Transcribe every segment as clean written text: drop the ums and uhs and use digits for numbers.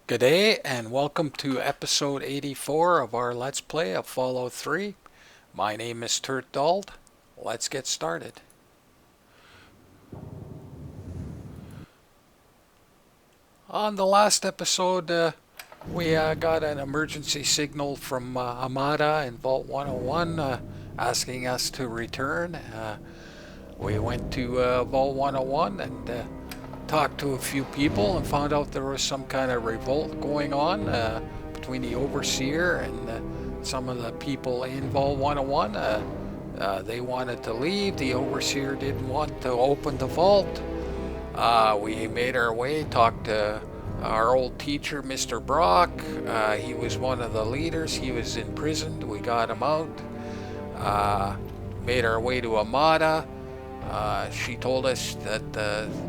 G'day and welcome to episode 84 of our Let's Play of Fallout 3. My name is Turtdald. Let's get started. On the last episode, we got an emergency signal from Amada in Vault 101 asking us to return. We went to Vault 101 and talked to a few people and found out there was some kind of revolt going on between the overseer and some of the people in Vault 101. They wanted to leave. The overseer didn't want to open the vault. We made our way, talked to our old teacher, Mr. Brock. He was one of the leaders. He was imprisoned. We got him out. Made our way to Amada. She told us that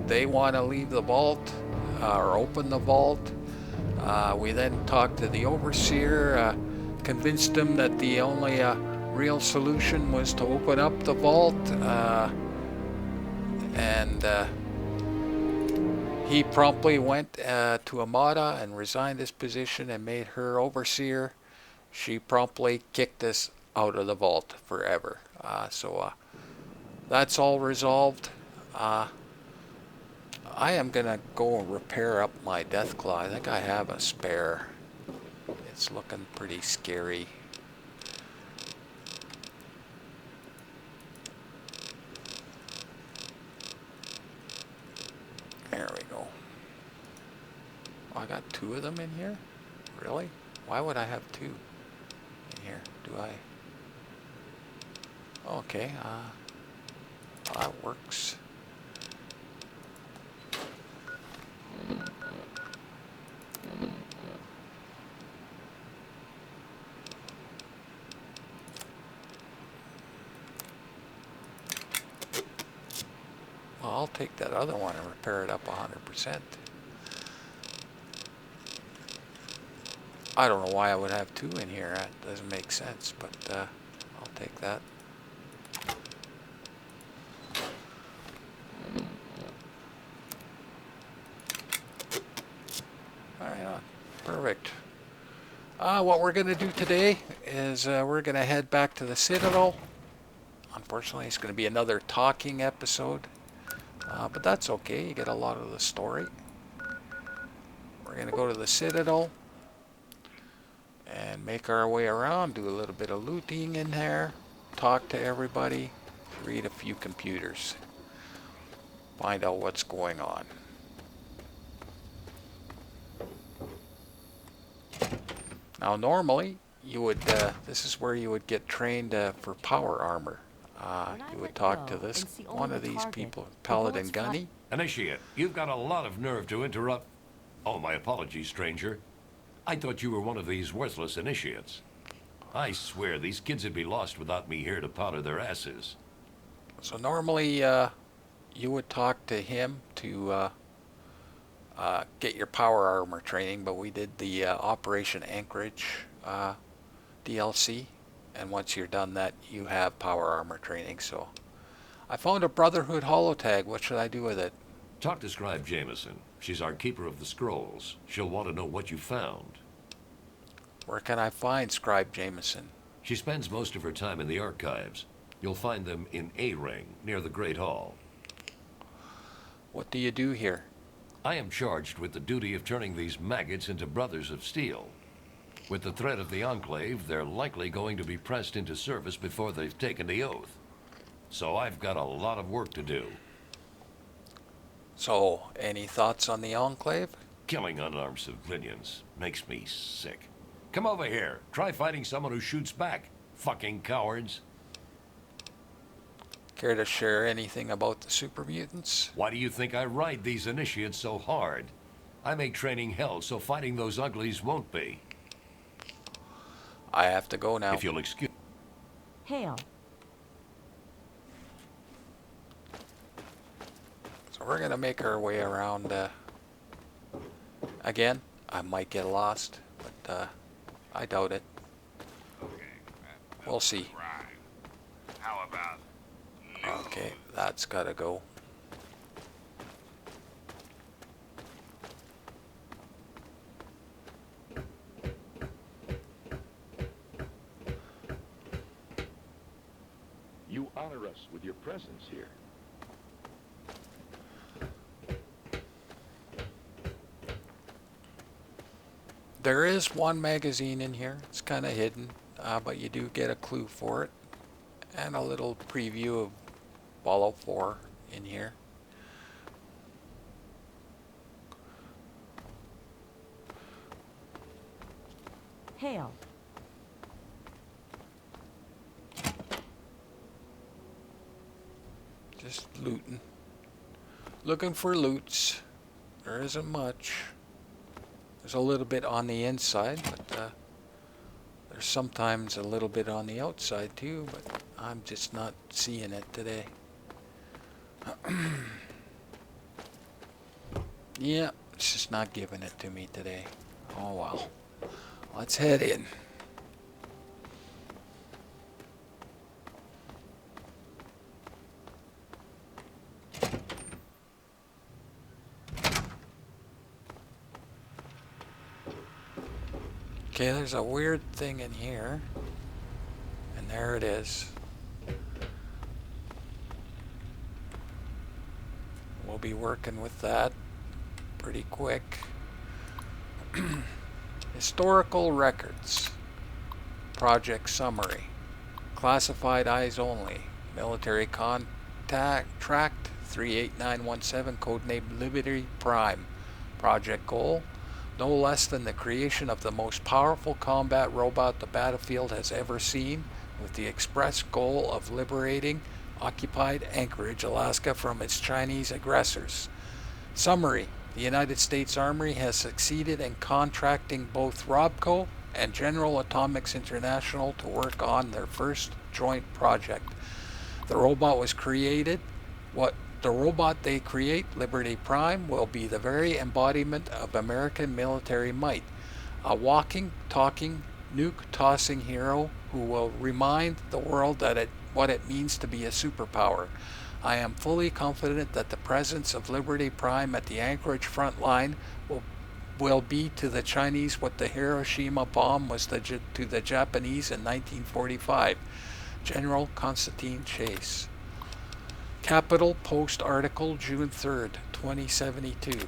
they want to leave the vault or open the vault. We then talked to the overseer, convinced him that the only real solution was to open up the vault, and he promptly went to Amada and resigned his position and made her overseer. She promptly kicked us out of the vault forever. So that's all resolved. I am gonna go repair up my Deathclaw. I think I have a spare. It's looking pretty scary. There we go. Oh, I got two of them in here? Really? Why would I have two in here? Do I? Okay, that works. Well, I'll take that other one and repair it up 100%. I don't know why I would have two in here. That doesn't make sense, but I'll take that. Alright, perfect. What we're going to do today is we're going to head back to the Citadel. Unfortunately, it's going to be another talking episode. But that's okay, you get a lot of the story. We're going to go to the Citadel and make our way around, do a little bit of looting in there, talk to everybody, read a few computers, find out what's going on. Now normally, you would, this is where you would get trained for power armor. You would talk to this one of these people, Paladin Gunny. Initiate, you've got a lot of nerve to interrupt. Oh, my apologies, stranger. I thought you were one of these worthless initiates. I swear these kids would be lost without me here to powder their asses. So normally, you would talk to him to get your power armor training, but we did the Operation Anchorage DLC. And once you're done that, you have power armor training. So I found a Brotherhood holotag. What should I do with it? Talk to Scribe Jameson. She's our keeper of the scrolls. She'll want to know what you found. Where can I find Scribe Jameson? She spends most of her time in the archives. You'll find them in A-Ring, near the Great Hall. What do you do here? I am charged with the duty of turning these maggots into brothers of steel. With the threat of the Enclave, they're likely going to be pressed into service before they've taken the oath. So I've got a lot of work to do. So, any thoughts on the Enclave? Killing unarmed civilians makes me sick. Come over here. Try fighting someone who shoots back. Fucking cowards. Care to share anything about the super mutants? Why do you think I ride these initiates so hard? I make training hell so fighting those uglies won't be. I have to go now. If you'll excuse... Hail. So we're going to make our way around. Again, I might get lost, but I doubt it. We'll see. How about Okay, that's got to go. honor us with your presence here. There is one magazine in here. It's kind of hidden, but you do get a clue for it. And a little preview of Bobble 4 in here. Hail. Just looting. Looking for loots. There isn't much. There's a little bit on the inside, but there's sometimes a little bit on the outside too, but I'm just not seeing it today. Yeah, it's just not giving it to me today. Oh well. Let's head in. Okay, there's a weird thing in here. And there it is. We'll be working with that pretty quick. Historical records. Project summary. Classified eyes only. Military contact tract 38917, codename Liberty Prime. Project goal: no less than the creation of the most powerful combat robot the battlefield has ever seen, with the express goal of liberating occupied Anchorage, Alaska from its Chinese aggressors. Summary: the United States Army has succeeded in contracting both ROBCO and General Atomics International to work on their first joint project. The robot was created. The robot they create, Liberty Prime, will be the very embodiment of American military might. A walking, talking, nuke-tossing hero who will remind the world what it means to be a superpower. I am fully confident that the presence of Liberty Prime at the Anchorage front line will be to the Chinese what the Hiroshima bomb was to the Japanese in 1945. General Constantine Chase. Capital Post article, June 3rd, 2072.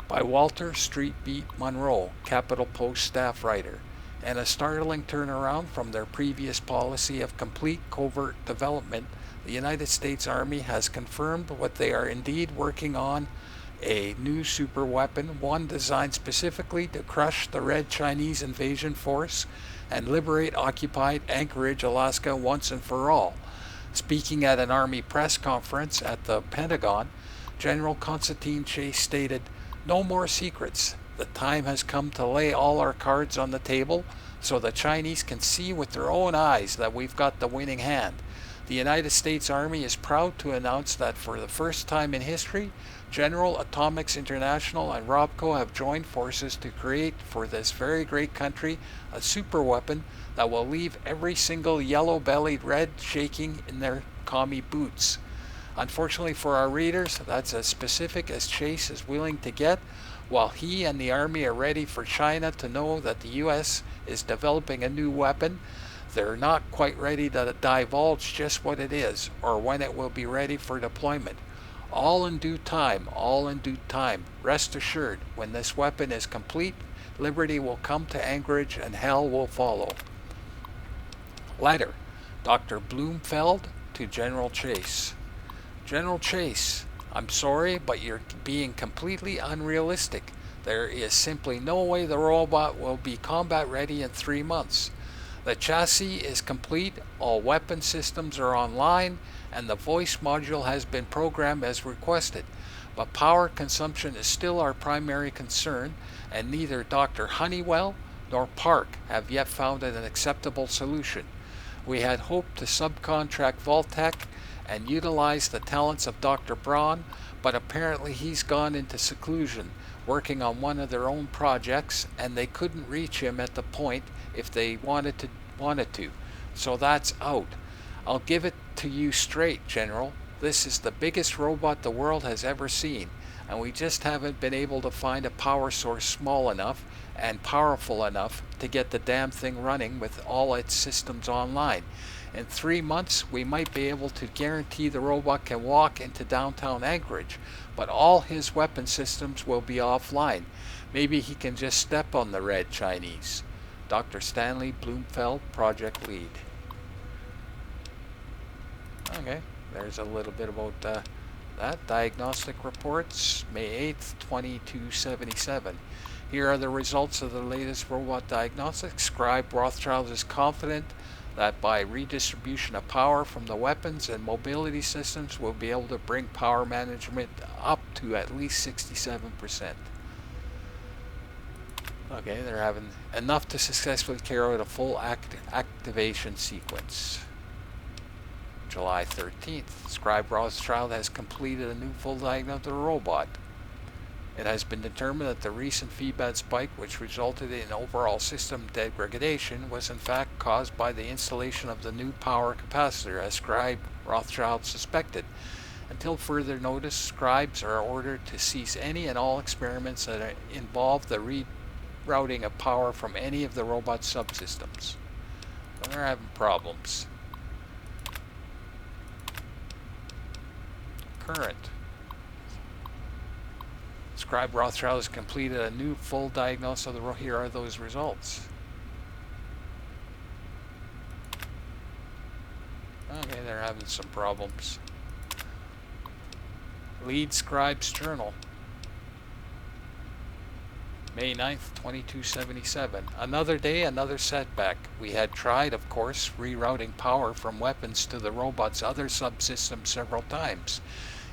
By Walter Street Beat Monroe, Capital Post staff writer. And a startling turnaround from their previous policy of complete covert development, the United States Army has confirmed what they are indeed working on: a new super weapon, one designed specifically to crush the Red Chinese invasion force and liberate occupied Anchorage, Alaska once and for all. Speaking at an Army press conference at the Pentagon, General Constantine Chase stated, "No more secrets. The time has come to lay all our cards on the table so the Chinese can see with their own eyes that we've got the winning hand. The United States Army is proud to announce that for the first time in history, General Atomics International and ROBCO have joined forces to create for this very great country a superweapon that will leave every single yellow-bellied red shaking in their commie boots." Unfortunately for our readers, that's as specific as Chase is willing to get, while he and the Army are ready for China to know that the U.S. is developing a new weapon. They're not quite ready to divulge just what it is or when it will be ready for deployment. All in due time, all in due time. Rest assured, when this weapon is complete, liberty will come to Anchorage and hell will follow. Letter: Dr. Bloomfeld to General Chase. General Chase, I'm sorry, but you're being completely unrealistic. There is simply no way the robot will be combat ready in 3 months. The chassis is complete, all weapon systems are online, and the voice module has been programmed as requested. But power consumption is still our primary concern, and neither Dr. Honeywell nor Park have yet found an acceptable solution. We had hoped to subcontract Voltec and utilize the talents of Dr. Braun, but apparently he's gone into seclusion, working on one of their own projects, and they couldn't reach him at the point if they wanted to. So that's out. I'll give it to you straight, General. This is the biggest robot the world has ever seen, and we just haven't been able to find a power source small enough and powerful enough to get the damn thing running with all its systems online. In 3 months, we might be able to guarantee the robot can walk into downtown Anchorage, but all his weapon systems will be offline. Maybe he can just step on the red Chinese. Dr. Stanley Bloomfeld, project lead. Okay, there's a little bit about that. Diagnostic reports, May 8th, 2277. Here are the results of the latest robot diagnostics. Scribe Rothschild is confident that by redistribution of power from the weapons and mobility systems, we'll be able to bring power management up to at least 67%. Okay, they're having enough to successfully carry out a full activation sequence. July 13th, Scribe Rothschild has completed a new full diagnosis of the robot. It has been determined that the recent feedback spike, which resulted in overall system degradation, was in fact caused by the installation of the new power capacitor, as Scribe Rothschild suspected. Until further notice, scribes are ordered to cease any and all experiments that involve the rerouting of power from any of the robot subsystems. So they're having problems. Current. Scribe Rothschild has completed a new full diagnosis of the here are those results. Okay, they're having some problems. Lead Scribe's Journal. May 9th, 2277. Another day, another setback. We had tried, of course, rerouting power from weapons to the robot's other subsystems several times.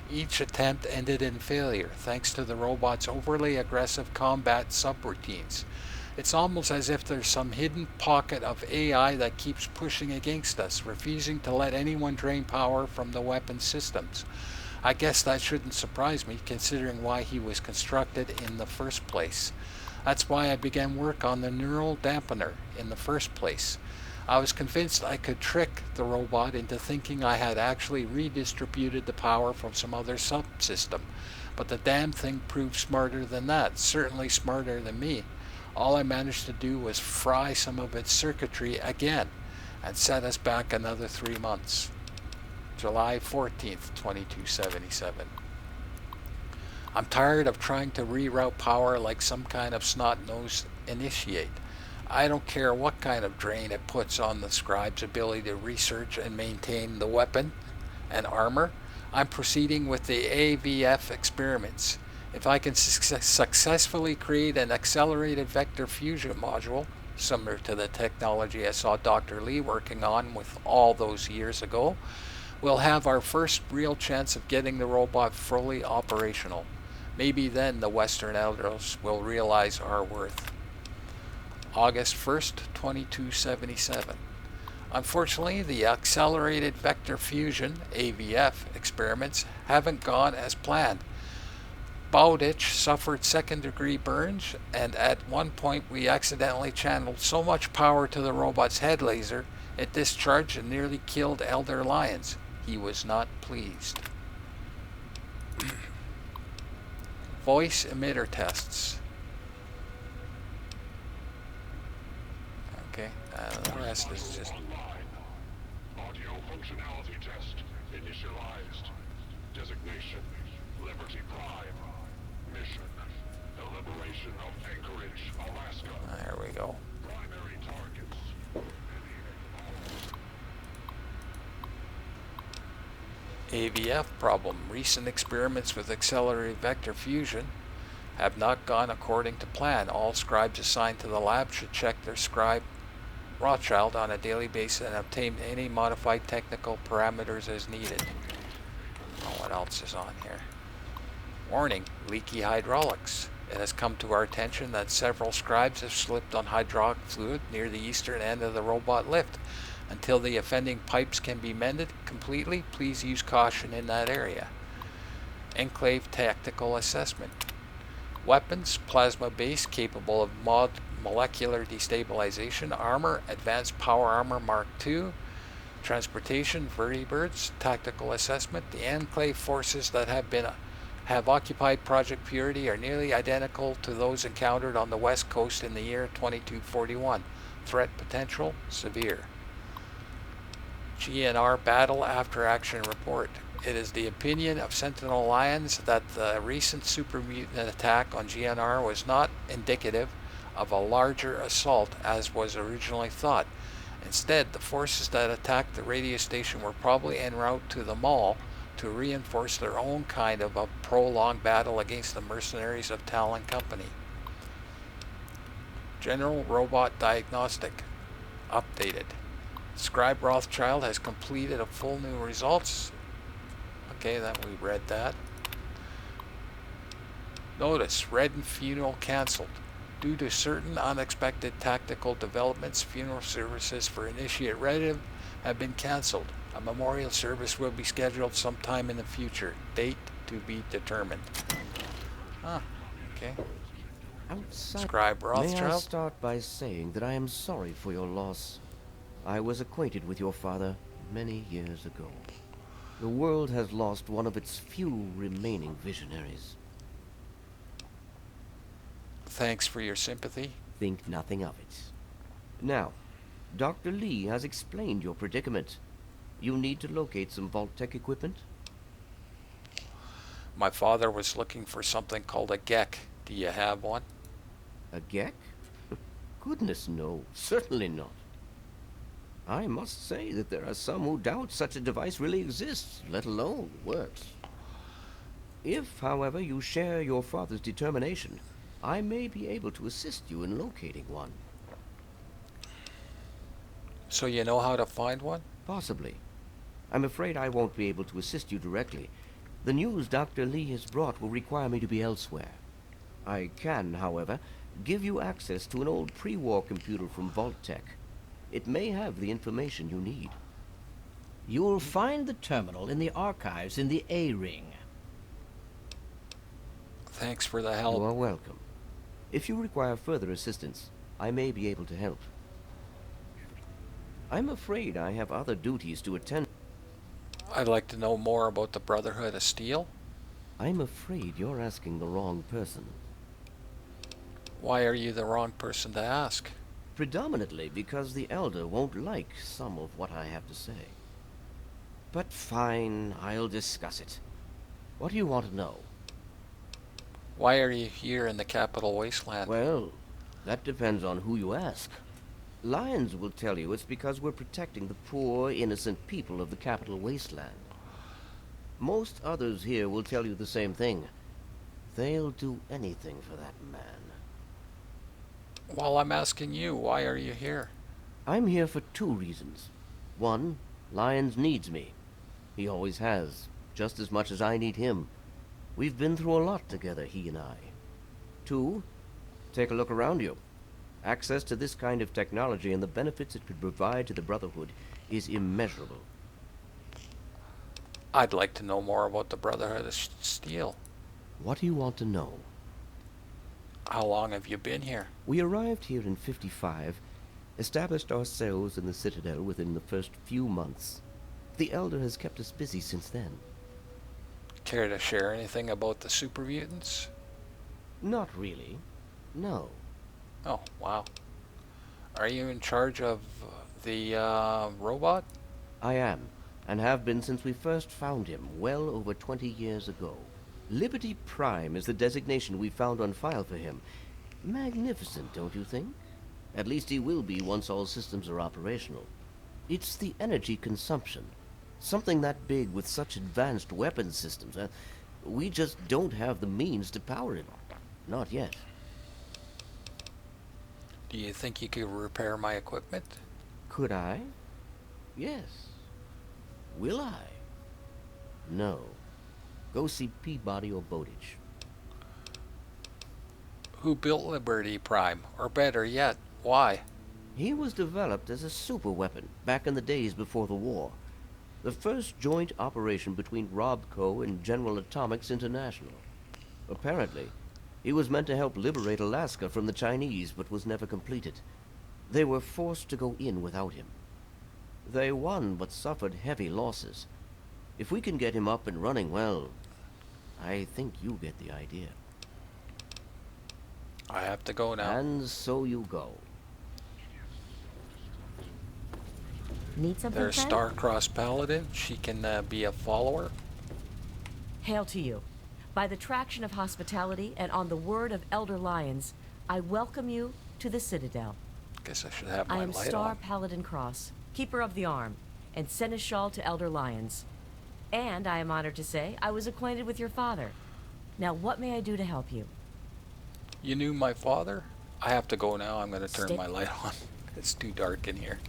Each attempt ended in failure, thanks to the robot's overly aggressive combat subroutines. It's almost as if there's some hidden pocket of AI that keeps pushing against us, refusing to let anyone drain power from the weapon systems. I guess that shouldn't surprise me, considering why he was constructed in the first place. That's why I began work on the neural dampener in the first place. I was convinced I could trick the robot into thinking I had actually redistributed the power from some other subsystem. But the damn thing proved smarter than that, certainly smarter than me. All I managed to do was fry some of its circuitry again, and set us back another 3 months. July 14th, 2277. I'm tired of trying to reroute power like some kind of snot-nosed initiate. I don't care what kind of drain it puts on the scribe's ability to research and maintain the weapon and armor. I'm proceeding with the AVF experiments. If I can successfully create an accelerated vector fusion module, similar to the technology I saw Dr. Lee working on with all those years ago, we'll have our first real chance of getting the robot fully operational. Maybe then the Western elders will realize our worth. August 1st, 2277. Unfortunately, the accelerated vector fusion AVF experiments haven't gone as planned. Bowditch suffered second-degree burns, and at one point we accidentally channeled so much power to the robot's head laser it discharged and nearly killed Elder Lyons. He was not pleased. Voice emitter tests. Okay, the rest is just... Audio functionality test initialized. Designation, Liberty Prime. Mission, the liberation of Anchorage, Alaska. There we go. Primary targets. AVF problem. Recent experiments with accelerated vector fusion have not gone according to plan. All scribes assigned to the lab should check their scribe Rothschild on a daily basis and obtain any modified technical parameters as needed. Oh, what else is on here? Warning, leaky hydraulics. It has come to our attention that several scribes have slipped on hydraulic fluid near the eastern end of the robot lift. Until the offending pipes can be mended completely, please use caution in that area. Enclave tactical assessment. Weapons, plasma base capable of molecular destabilization, armor, advanced power armor Mark II, transportation, vertibirds, tactical assessment. The enclave forces that have occupied Project Purity are nearly identical to those encountered on the west coast in the year 2241. Threat potential severe. GNR Battle After Action Report. It is the opinion of Sentinel Alliance that the recent super mutant attack on GNR was not indicative of a larger assault as was originally thought. Instead, the forces that attacked the radio station were probably en route to the mall to reinforce their own kind of a prolonged battle against the mercenaries of Talon Company. General Robot Diagnostic updated. Scribe Rothschild has completed a full new results. Okay, that we read that. Notice, Red and funeral cancelled. Due to certain unexpected tactical developments, funeral services for Initiate Red have been cancelled. A memorial service will be scheduled sometime in the future. Date to be determined. Huh, okay. Outside, Scribe may I Rothschild? start by saying that I am sorry for your loss. I was acquainted with your father many years ago. The world has lost one of its few remaining visionaries. Thanks for your sympathy. Think nothing of it. Now, Dr. Lee has explained your predicament. You need to locate some Vault-Tec equipment? My father was looking for something called a GEC. Do you have one? A GEC? Goodness no, certainly not. I must say that there are some who doubt such a device really exists, let alone works. If, however, you share your father's determination, I may be able to assist you in locating one. So you know how to find one? Possibly. I'm afraid I won't be able to assist you directly. The news Dr. Lee has brought will require me to be elsewhere. I can, however, give you access to an old pre-war computer from Vault-Tec. It may have the information you need. You'll find the terminal in the archives in the A-Ring. Thanks for the You help. are welcome. If you require further assistance, I may be able to help. I'm afraid I have other duties to attend. I'd like to know more about the Brotherhood of Steel. I'm afraid you're asking the wrong person. Why are you the wrong person to ask? Predominantly because the Elder won't like some of what I have to say. But fine, I'll discuss it. What do you want to know? Why are you here in the Capital Wasteland? Well, that depends on who you ask. Lions will tell you it's because we're protecting the poor, innocent people of the Capital Wasteland. Most others here will tell you the same thing. They'll do anything for that man. Well, I'm asking you, why are you here? I'm here for two reasons. One, Lyons needs me. He always has, just as much as I need him. We've been through a lot together, he and I. Two, take a look around you. Access to this kind of technology and the benefits it could provide to the Brotherhood is immeasurable. I'd like to know more about the Brotherhood of Steel. What do you want to know? How long have you been here? We arrived here in '55, established ourselves in the Citadel within the first few months. The Elder has kept us busy since then. Care to share anything about the super mutants? Not really. No. Oh, wow. Are you in charge of the robot? I am, and have been since we first found him, well over 20 years ago. Liberty Prime is the designation we found on file for him. Magnificent, don't you think? At least he will be once all systems are operational. It's the energy consumption. Something that big with such advanced weapon systems. We just don't have the means to power it. Not yet. Do you think you could repair my equipment? Could I? Yes. Will I? No. Go see Peabody or Bowditch. Who built Liberty Prime? Or better yet, why? He was developed as a super weapon back in the days before the war. The first joint operation between Robco and General Atomics International. Apparently, he was meant to help liberate Alaska from the Chinese, but was never completed. They were forced to go in without him. They won, but suffered heavy losses. If we can get him up and running, well, I think you get the idea. I have to go now. And so you go. Need something, There's friend? Star-Crossed Paladin. She can be a follower. Hail to you. By the traction of hospitality and on the word of Elder Lions, I welcome you to the Citadel. Guess I should have I my am light Star on. Paladin Cross, Keeper of the Arm, and Seneschal to Elder Lions. And I am honored to say I was acquainted with your father. Now, what may I do to help you? You knew my father? I have to go now. I'm going to turn Stay- my light on. It's too dark in here.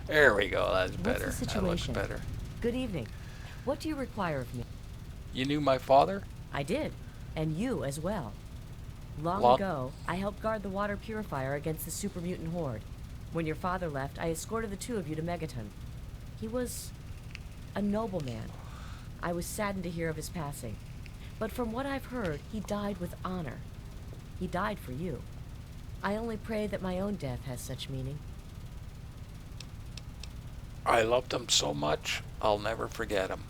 There we go. That's What's better. the That looks situation? better. Good evening. What do you require of me? You knew my father? I did, and you as well. Long Long- ago, I helped guard the water purifier against the super mutant horde. When your father left, I escorted the two of you to Megaton. He was a noble man. I was saddened to hear of his passing. But from what I've heard, he died with honor. He died for you. I only pray that my own death has such meaning. I loved him so much, I'll never forget him.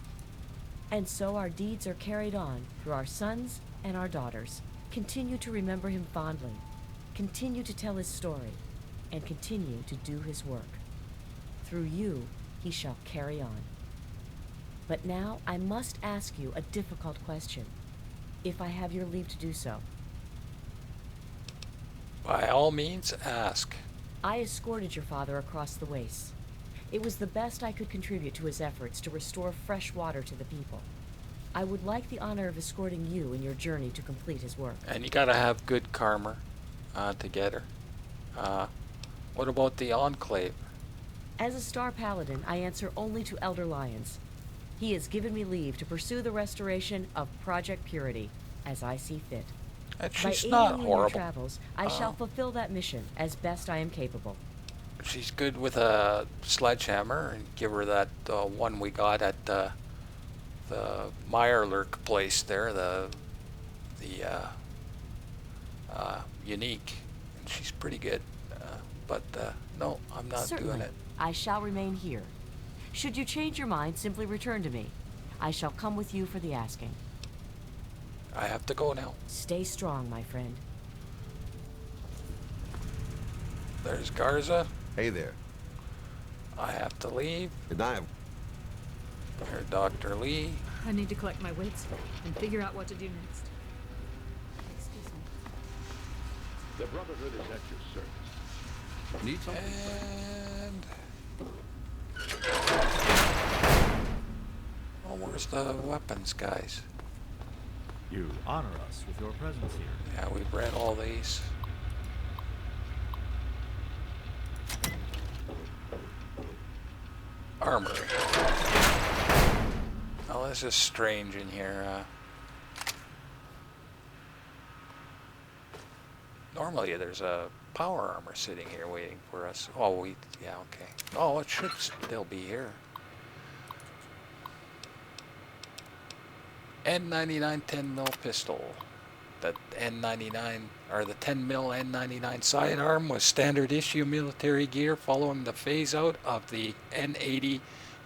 And so our deeds are carried on through our sons and our daughters. Continue to remember him fondly. Continue to tell his story. And continue to do his work. Through you, he shall carry on. But now I must ask you a difficult question, if I have your leave to do so. By all means, ask. I escorted your father across the wastes. It was the best I could contribute to his efforts to restore fresh water to the people. I would like the honor of escorting you in your journey to complete his work. And you gotta have good karma to get her. What about the Enclave? As a Star Paladin, I answer only to Elder Lions. He has given me leave to pursue the restoration of Project Purity, as I see fit. And By she's aiding not you in your horrible. travels, I shall fulfill that mission as best I am capable. She's good with a sledgehammer, and give her that one we got at the Meyerlurk place there, the unique. And she's pretty good. But no, I'm not Certainly, doing it. I shall remain here. Should you change your mind, simply return to me. I shall come with you for the asking. I have to go now. Stay strong, my friend. There's Garza. Hey there. I have to leave. Good night. There's Dr. Lee. I need to collect my wits and figure out what to do next. Excuse me. The Brotherhood is at your service. Need something? And oh, where's the weapons, guys? You honor us with your presence here. Yeah, we've read all these. Armory. Oh, this is strange in here. Normally there's a power armor sitting here waiting for us. Oh, yeah, okay. Oh, it should still be here. N99 10mm pistol. The N99, or the 10mm N99 sidearm was standard issue military gear following the phase out of the N80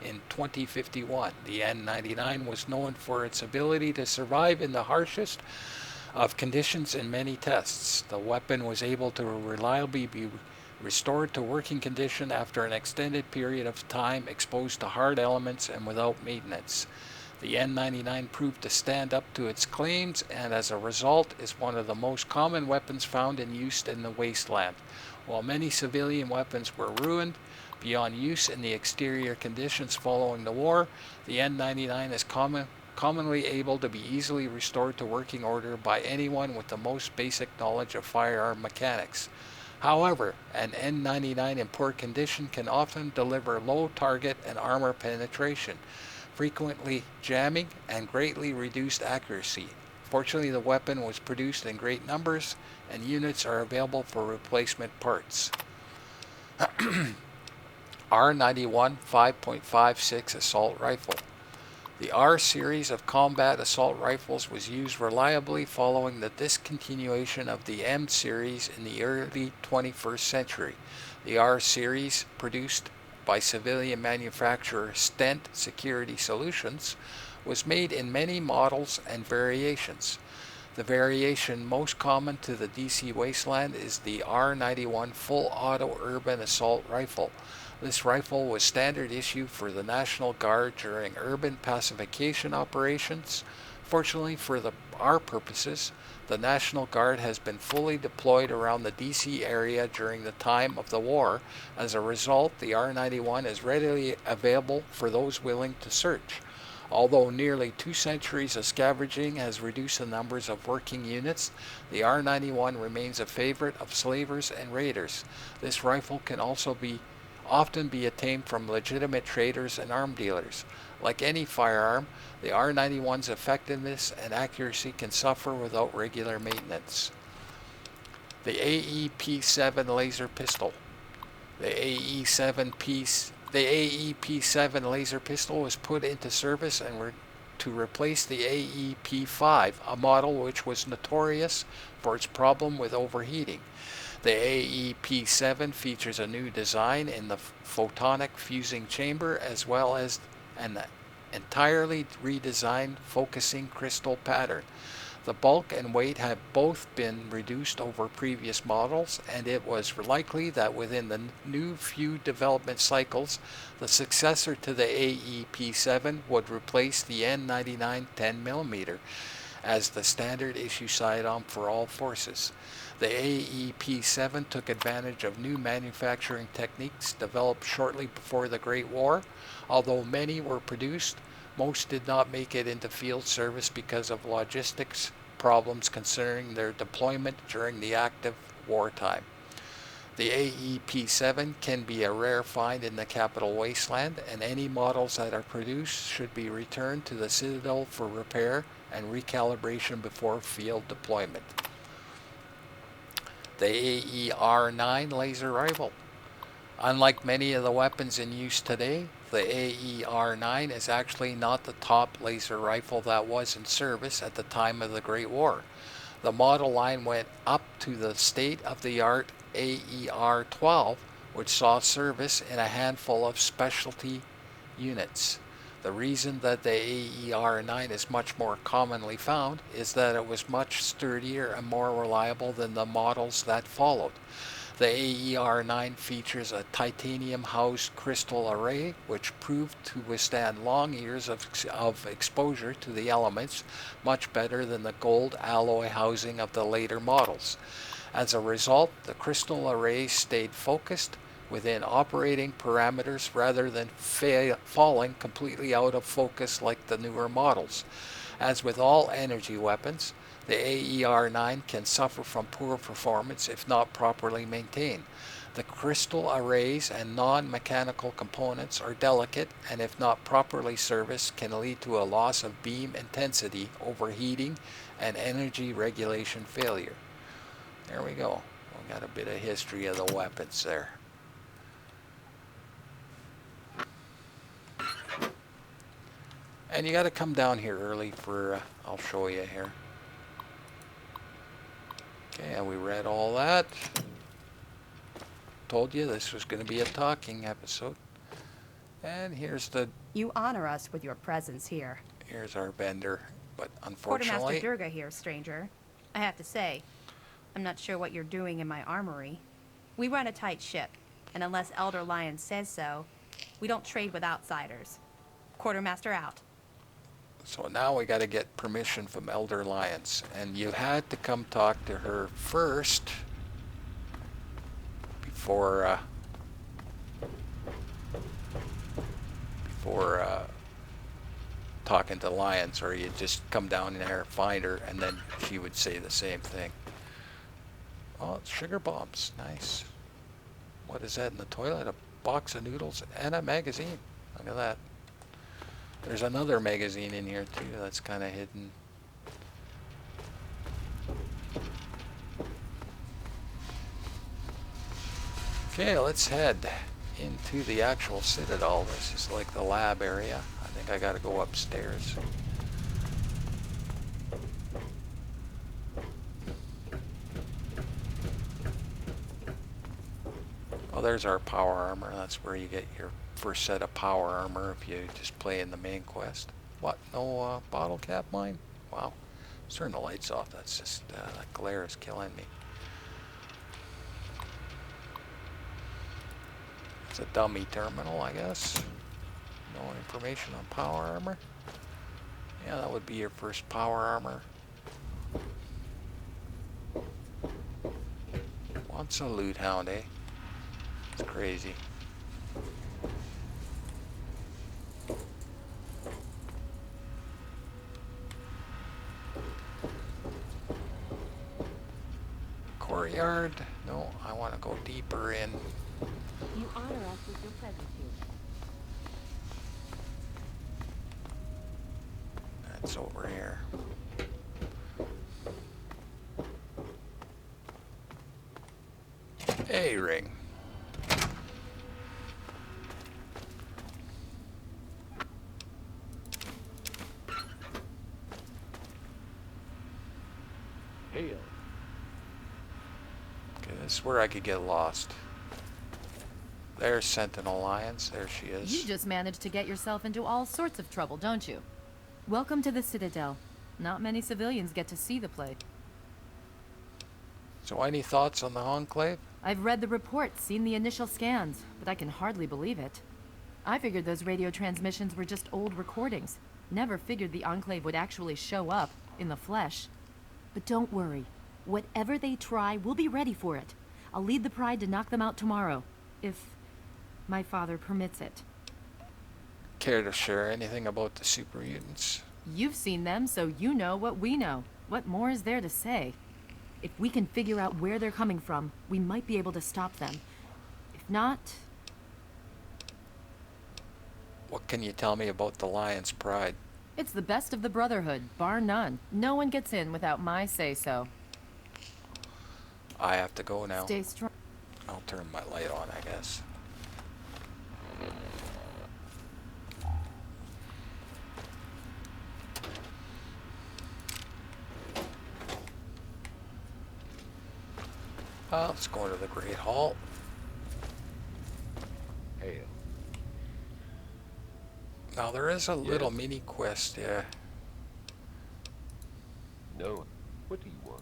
in 2051. The N99 was known for its ability to survive in the harshest of conditions in many tests. The weapon was able to reliably be restored to working condition after an extended period of time exposed to hard elements and without maintenance. The N99 proved to stand up to its claims, and as a result is one of the most common weapons found in use in the wasteland. While many civilian weapons were ruined beyond use in the exterior conditions following the war, the N99 is commonly able to be easily restored to working order by anyone with the most basic knowledge of firearm mechanics. However, an N99 in poor condition can often deliver low target and armor penetration, frequently jamming and greatly reduced accuracy. Fortunately, the weapon was produced in great numbers and units are available for replacement parts. R91 5.56 assault rifle. The R series of combat assault rifles was used reliably following the discontinuation of the M series in the early 21st century. The R series, produced by civilian manufacturer Stent Security Solutions, was made in many models and variations. The variation most common to the DC wasteland is the R91 full auto urban assault rifle, This rifle was standard issue for the National Guard during urban pacification operations. Fortunately for our purposes, the National Guard has been fully deployed around the DC area during the time of the war. As a result, the R91 is readily available for those willing to search. Although nearly 2 centuries of scavenging has reduced the numbers of working units, the R91 remains a favorite of slavers and raiders. This rifle can also often be obtained from legitimate traders and arm dealers. Like any firearm, the R91's effectiveness and accuracy can suffer without regular maintenance. The AEP-7 laser pistol. The AEP-7 laser pistol was put into service and to replace the AEP-5, a model which was notorious for its problem with overheating. The AEP-7 features a new design in the photonic fusing chamber as well as an entirely redesigned focusing crystal pattern. The bulk and weight have both been reduced over previous models, and it was likely that within the new few development cycles, the successor to the AEP-7 would replace the N99 10mm as the standard issue sidearm for all forces. The AEP-7 took advantage of new manufacturing techniques developed shortly before the Great War. Although many were produced, most did not make it into field service because of logistics problems concerning their deployment during the active wartime. The AEP-7 can be a rare find in the capital wasteland, and any models that are produced should be returned to the Citadel for repair and recalibration before field deployment. The AER-9 laser rifle. Unlike many of the weapons in use today, the AER-9 is actually not the top laser rifle that was in service at the time of the Great War. The model line went up to the state-of-the-art AER-12, which saw service in a handful of specialty units. The reason that the AER-9 is much more commonly found is that it was much sturdier and more reliable than the models that followed. The AER-9 features a titanium-housed crystal array, which proved to withstand long years of exposure to the elements, much better than the gold alloy housing of the later models. As a result, the crystal array stayed focused within operating parameters rather than falling completely out of focus like the newer models. As with all energy weapons, the AER-9 can suffer from poor performance if not properly maintained. The crystal arrays and non-mechanical components are delicate, and if not properly serviced can lead to a loss of beam intensity, overheating, and energy regulation failure. There we go. We got a bit of history of the weapons there. And you got to come down here early for, I'll show you here. Okay, and we read all that. Told you this was going to be a talking episode. And here's You honor us with your presence here. Here's our vendor, but Quartermaster unfortunately... Durga here, stranger. I have to say, I'm not sure what you're doing in my armory. We run a tight ship, and unless Elder Lion says so, we don't trade with outsiders. Quartermaster out. So now we got to get permission from Elder Lyons, and you had to come talk to her first before talking to Lyons, or you'd just come down there, find her, and then she would say the same thing. Oh, it's sugar bombs. Nice. What is that in the toilet? A box of noodles and a magazine. Look at that. There's another magazine in here too that's kind of hidden. Okay, let's head into the actual Citadel. This is like the lab area. I think I gotta go upstairs. Well, there's our power armor. That's where you get your first set of power armor if you just play in the main quest. What? No bottle cap mine? Wow. Let's turn the lights off. That's just, that glare is killing me. It's a dummy terminal, I guess. No information on power armor. Yeah, that would be your first power armor. Wants a loot hound, eh? It's crazy. Courtyard? No, I want to go deeper in. You honor us with your presence here. That's over here. A-ring. Hail. Okay, this is where I could get lost. There's Sentinel Alliance. There she is. You just managed to get yourself into all sorts of trouble, don't you? Welcome to the Citadel. Not many civilians get to see the place. So any thoughts on the Enclave? I've read the reports, seen the initial scans, but I can hardly believe it. I figured those radio transmissions were just old recordings. Never figured the Enclave would actually show up, in the flesh. But don't worry. Whatever they try, we'll be ready for it. I'll lead the Pride to knock them out tomorrow. If my father permits it. Care to share anything about the super mutants? You've seen them, so you know what we know. What more is there to say? If we can figure out where they're coming from, we might be able to stop them. If not... What can you tell me about the Lion's Pride? It's the best of the Brotherhood, bar none. No one gets in without my say-so. I have to go now. Stay strong. I'll turn my light on, I guess. Let's go to the Great Hall. Hail. Now there is a little mini quest, yeah. No. What do you want?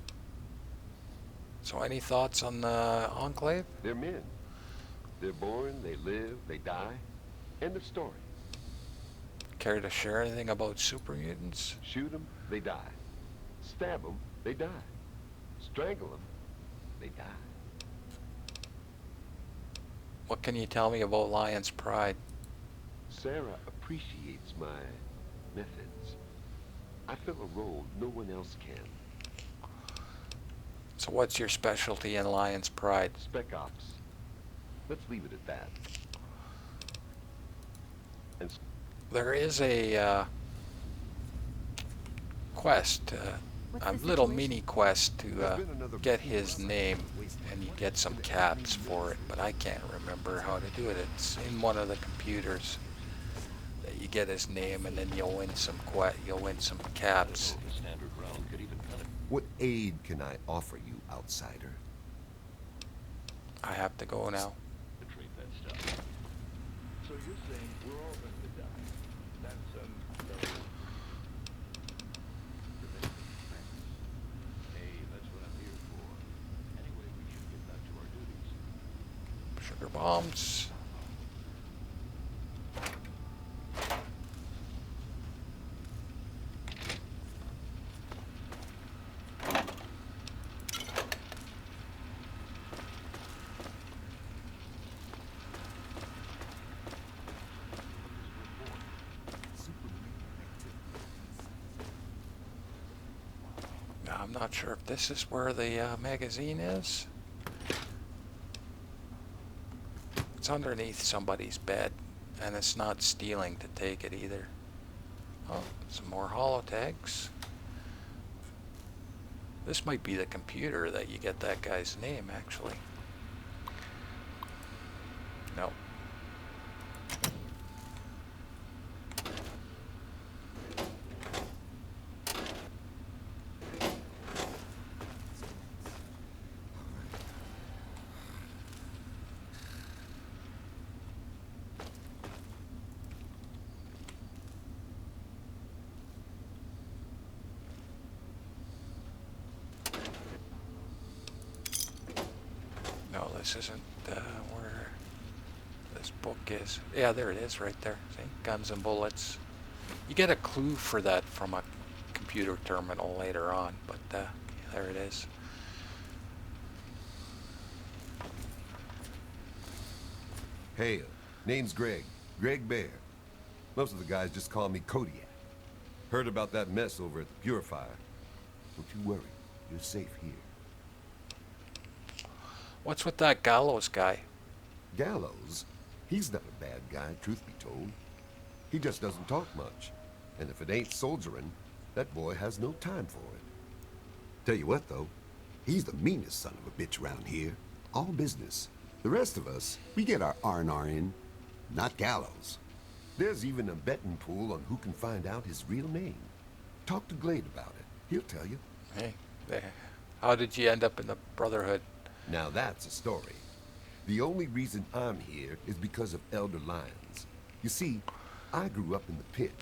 So any thoughts on the Enclave? They're men. They're born, they live, they die. End of story. Care to share anything about super mutants? Shoot them, they die. Stab them, they die. Strangle them, they die. What can you tell me about Lion's Pride? Sarah appreciates my methods. I fill a role no one else can. So what's your specialty in Lion's Pride? Spec ops. Let's leave it at that. And There is a quest, a What's the little situation? mini quest to get his name, and you get some caps for it, but I can't remember how to do it. It's in one of the computers that you get his name, and then you'll win some caps. The standard round could even cut it. What aid can I offer you, outsider? I have to go now. To trade that stuff. so you're saying we're all going to die? That's Hey, that's what I'm here for. Anyway, we should get back to our duties. Sugar bombs. Now, I'm not sure if this is where the magazine is. It's underneath somebody's bed, and it's not stealing to take it either. Oh, some more holotags. This might be the computer that you get that guy's name, actually. No. No, this isn't where this book is. Yeah, there it is right there. See? Guns and bullets. You get a clue for that from a computer terminal later on, but there it is. Hail. Name's Greg. Greg Bear. Most of the guys just call me Kodiak. Heard about that mess over at the Purifier. Don't you worry. You're safe here. What's with that Gallows guy? Gallows? He's not a bad guy, truth be told. He just doesn't talk much. And if it ain't soldiering, that boy has no time for it. Tell you what, though. He's the meanest son of a bitch around here. All business. The rest of us, we get our R&R in. Not Gallows. There's even a betting pool on who can find out his real name. Talk to Glade about it. He'll tell you. Hey, how did you end up in the Brotherhood? Now that's a story. The only reason I'm here is because of Elder Lyons. You see, I grew up in the pit.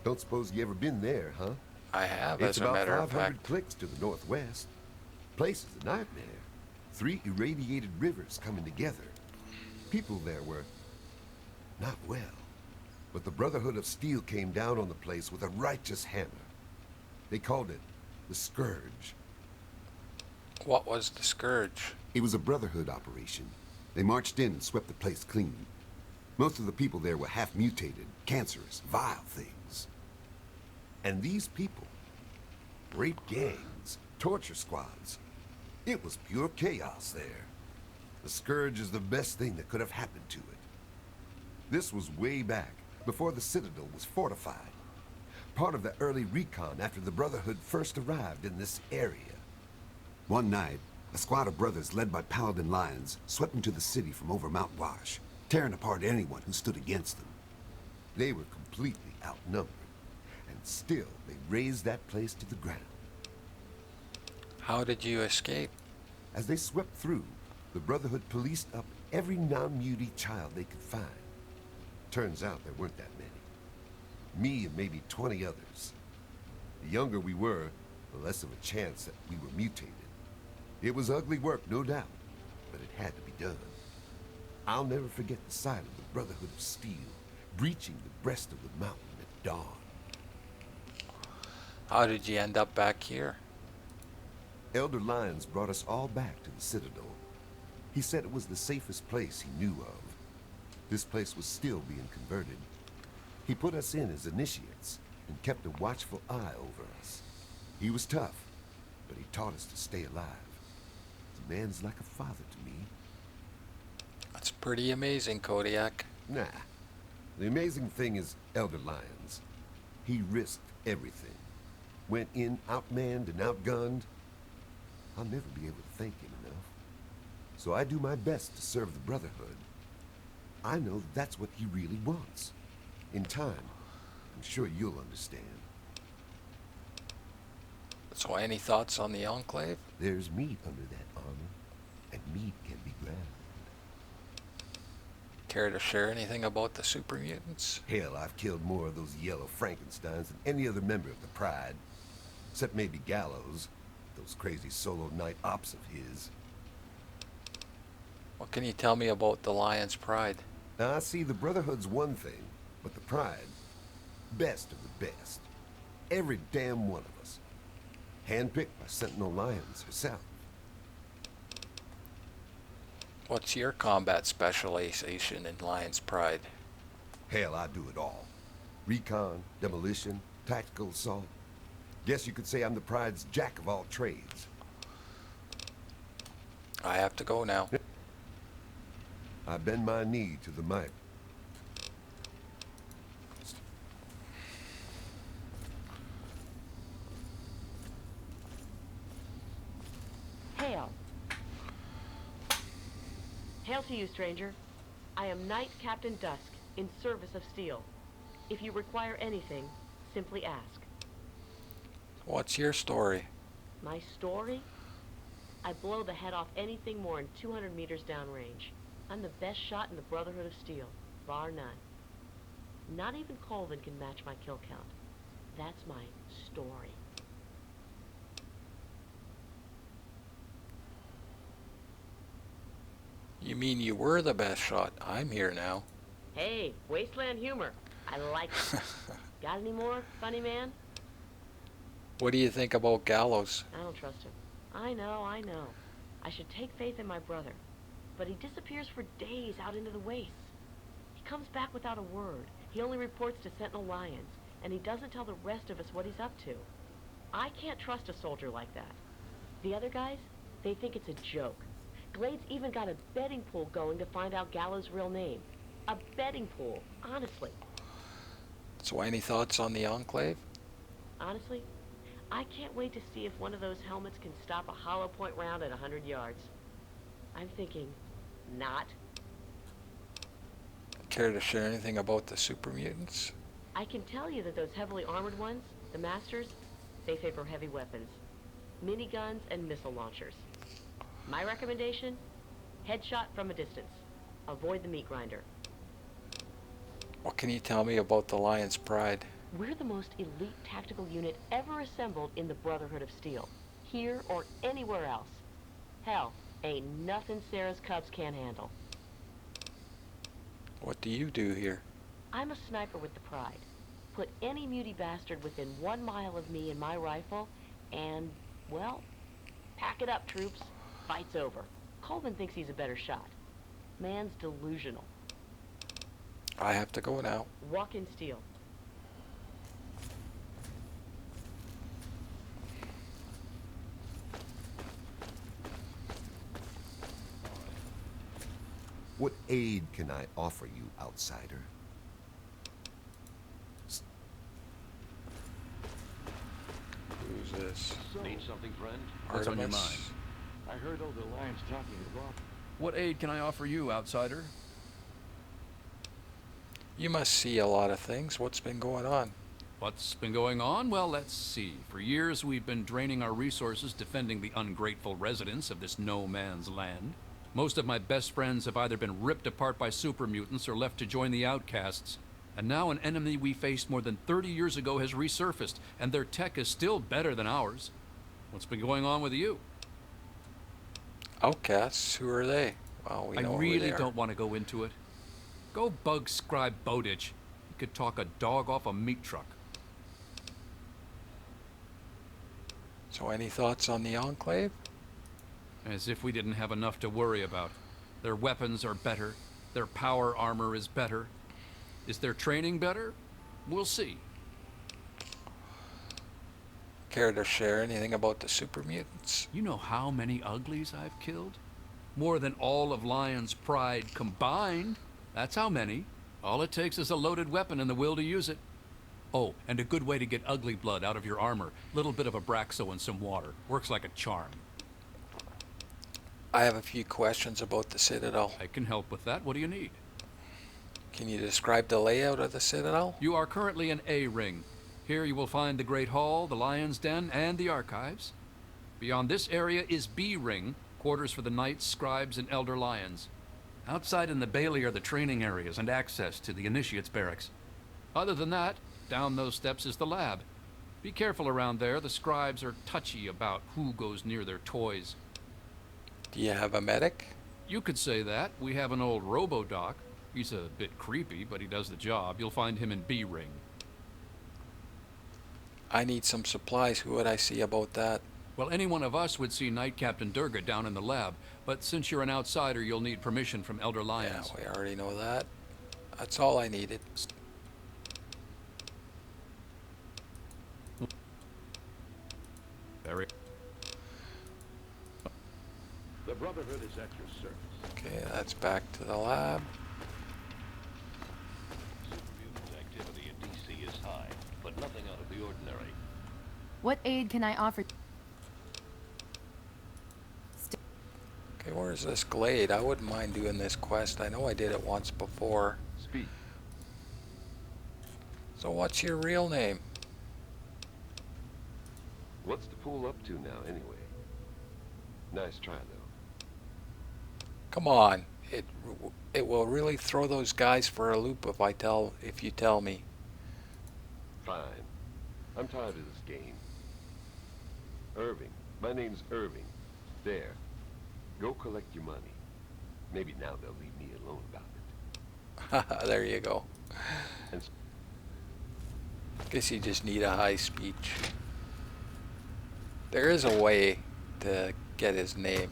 Don't suppose you ever been there, huh? I have, It's as a matter about of 500 fact. clicks to the northwest. Place is a nightmare. 3 irradiated rivers coming together. People there were not well. But the Brotherhood of Steel came down on the place with a righteous hammer. They called it the Scourge. What was the Scourge? It was a Brotherhood operation. They marched in and swept the place clean. Most of the people there were half-mutated, cancerous, vile things. And these people, rape gangs, torture squads, it was pure chaos there. The Scourge is the best thing that could have happened to it. This was way back, before the Citadel was fortified. Part of the early recon after the Brotherhood first arrived in this area. One night, a squad of brothers led by Paladin Lions swept into the city from over Mount Wash, tearing apart anyone who stood against them. They were completely outnumbered, and still they razed that place to the ground. How did you escape? As they swept through, the Brotherhood policed up every non-mutie child they could find. Turns out there weren't that many. Me and maybe 20 others. The younger we were, the less of a chance that we were mutated. It was ugly work, no doubt, but it had to be done. I'll never forget the sight of the Brotherhood of Steel breaching the breast of the mountain at dawn. How did you end up back here? Elder Lyons brought us all back to the Citadel. He said it was the safest place he knew of. This place was still being converted. He put us in as initiates and kept a watchful eye over us. He was tough, but he taught us to stay alive. The man's like a father to me. That's pretty amazing, Kodiak. Nah. The amazing thing is Elder Lyons. He risked everything. Went in outmanned and outgunned. I'll never be able to thank him enough. So I do my best to serve the Brotherhood. I know that's what he really wants. In time, I'm sure you'll understand. So any thoughts on the Enclave? There's meat under that armor, and meat can be ground. Care to share anything about the super mutants? Hell, I've killed more of those yellow Frankensteins than any other member of the Pride. Except maybe Gallows, those crazy solo night ops of his. What can you tell me about the Lion's Pride? Now, I see the Brotherhood's one thing, but the Pride, best of the best. Every damn one of us. Handpicked by Sentinel Lyons herself. What's your combat specialization in Lion's Pride? Hell, I do it all. Recon, demolition, tactical assault. Guess you could say I'm the Pride's jack of all trades. I have to go now. I bend my knee to the might. Hail. Hail to you, stranger. I am Knight Captain Dusk, in service of Steel. If you require anything, simply ask. What's your story? My story? I blow the head off anything more than 200 meters downrange. I'm the best shot in the Brotherhood of Steel, bar none. Not even Colvin can match my kill count. That's my story. You mean you were the best shot? I'm here now. Hey, wasteland humor. I like it. Got any more, funny man? What do you think about Gallows? I don't trust him. I know. I should take faith in my brother. But he disappears for days out into the wastes. He comes back without a word. He only reports to Sentinel Lions, and he doesn't tell the rest of us what he's up to. I can't trust a soldier like that. The other guys, they think it's a joke. Glade's even got a betting pool going to find out Gallows' real name. A betting pool, honestly. So any thoughts on the Enclave? Honestly, I can't wait to see if one of those helmets can stop a hollow point round at 100 yards. I'm thinking, not. Care to share anything about the super mutants? I can tell you that those heavily armored ones, the Masters, they favor heavy weapons. Miniguns and missile launchers. My recommendation? Headshot from a distance. Avoid the meat grinder. What can you tell me about the Lion's Pride? We're the most elite tactical unit ever assembled in the Brotherhood of Steel. Here or anywhere else. Hell, ain't nothing Sarah's Cubs can't handle. What do you do here? I'm a sniper with the Pride. Put any muty bastard within 1 mile of me and my rifle, and, well, pack it up, troops. Fight's over. Coleman thinks he's a better shot. Man's delusional. I have to go now. Walk in steel. What aid can I offer you, outsider? Who's this? Need something, friend? What's on your Artemis? mind? I heard all the lions talking to Rob. What aid can I offer you, outsider? You must see a lot of things. What's been going on? What's been going on? Well, let's see. For years, we've been draining our resources defending the ungrateful residents of this no man's land. Most of my best friends have either been ripped apart by super mutants or left to join the outcasts. And now an enemy we faced more than 30 years ago has resurfaced, and their tech is still better than ours. What's been going on with you? Outcasts? Who are they? Well, we know I who really they are. don't want to go into it. Go bug Scribe Bowditch. He could talk a dog off a meat truck. So any thoughts on the Enclave? As if we didn't have enough to worry about. Their weapons are better. Their power armor is better. Is their training better? We'll see. Care to share anything about the super mutants? You know how many uglies I've killed? More than all of Lion's Pride combined. That's how many. All it takes is a loaded weapon and the will to use it. Oh, and a good way to get ugly blood out of your armor. Little bit of Abraxo and some water. Works like a charm. I have a few questions about the Citadel. I can help with that. What do you need? Can you describe the layout of the Citadel? You are currently in A ring. Here you will find the Great Hall, the Lion's Den, and the Archives. Beyond this area is B ring, quarters for the Knights, Scribes, and Elder Lions. Outside in the Bailey are the training areas and access to the Initiates Barracks. Other than that, down those steps is the lab. Be careful around there. The Scribes are touchy about who goes near their toys. Do you have a medic? You could say that. We have an old robo-doc. He's a bit creepy, but he does the job. You'll find him in B ring. I need some supplies. Who would I see about that? Well, any one of us would see Knight Captain Durga down in the lab, but since you're an outsider, you'll need permission from Elder Lions. Yeah, we already know that. That's all I needed. Very. The Brotherhood is at your service. Okay, that's back to the lab. Supermutant activity in DC is high, but nothing out of the ordinary. What aid can I offer? Okay, where's this Glade? I wouldn't mind doing this quest. I know I did it once before. Speak. So what's your real name? What's the pool up to now, anyway? Nice try, though. Come on. It will really throw those guys for a loop if you tell me. Fine. I'm tired of this game. Irving. My name's Irving. There. Go collect your money. Maybe now they'll leave me alone about it. There you go. And Guess you just need a high speech. There is a way to get his name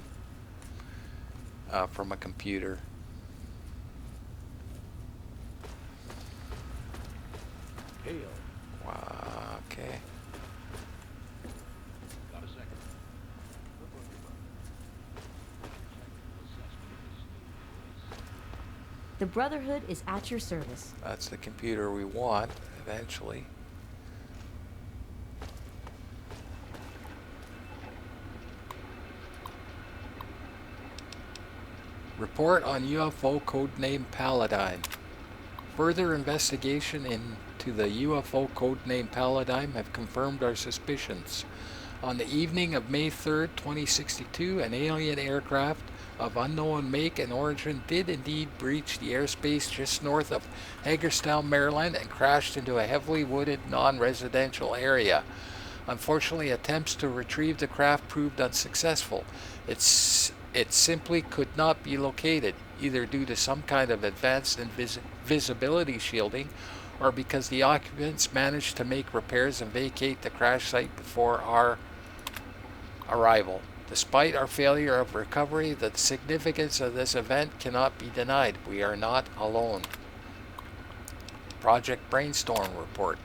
from a computer. Hail. Wow, okay. Got a second? The Brotherhood is at your service. That's the computer we want eventually. Report on UFO codename Paladine. Further investigation into the UFO codename Paladine have confirmed our suspicions. On the evening of May 3rd, 2062, an alien aircraft of unknown make and origin did indeed breach the airspace just north of Hagerstown, Maryland, and crashed into a heavily wooded non-residential area. Unfortunately, attempts to retrieve the craft proved unsuccessful. It simply could not be located, either due to some kind of advanced visibility shielding, or because the occupants managed to make repairs and vacate the crash site before our arrival. Despite our failure of recovery, the significance of this event cannot be denied. We are not alone. Project Brainstorm Report.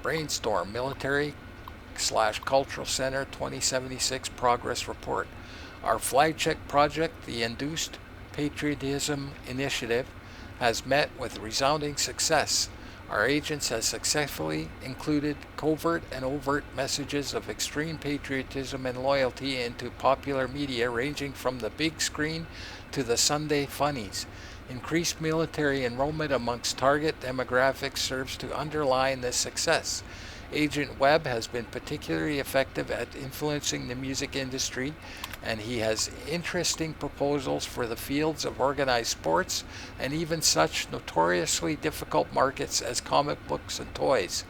Brainstorm Military/Cultural Center 2076 Progress Report. Our flagship project, the Induced Patriotism Initiative, has met with resounding success. Our agents have successfully included covert and overt messages of extreme patriotism and loyalty into popular media ranging from the big screen to the Sunday funnies. Increased military enrollment amongst target demographics serves to underline this success. Agent Webb has been particularly effective at influencing the music industry, and he has interesting proposals for the fields of organized sports and even such notoriously difficult markets as comic books and toys.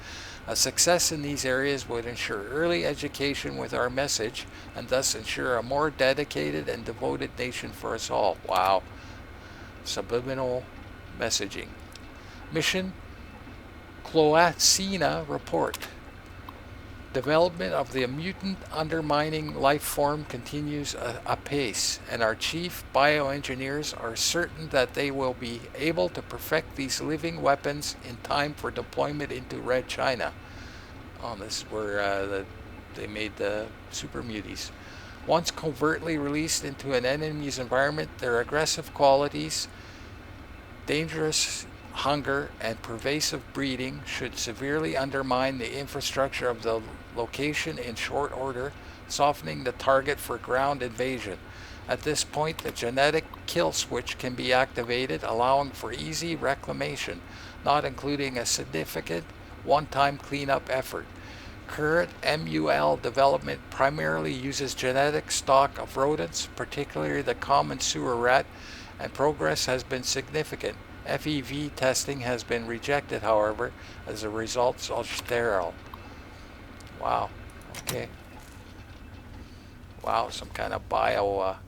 A success in these areas would ensure early education with our message and thus ensure a more dedicated and devoted nation for us all. Wow. Subliminal messaging. Mission Cloacina Report. Development of the mutant undermining life form continues apace, and our chief bioengineers are certain that they will be able to perfect these living weapons in time for deployment into Red China. Oh, this is where they made the super muties. Once covertly released into an enemy's environment, their aggressive qualities, dangerous hunger, and pervasive breeding should severely undermine the infrastructure of the location in short order, softening the target for ground invasion. At this point, the genetic kill switch can be activated, allowing for easy reclamation, not including a significant one-time cleanup effort. Current MUL development primarily uses genetic stock of rodents, particularly the common sewer rat, and progress has been significant. FEV testing has been rejected, however, as the results are sterile. Wow. Okay. Wow, some kind of bio war.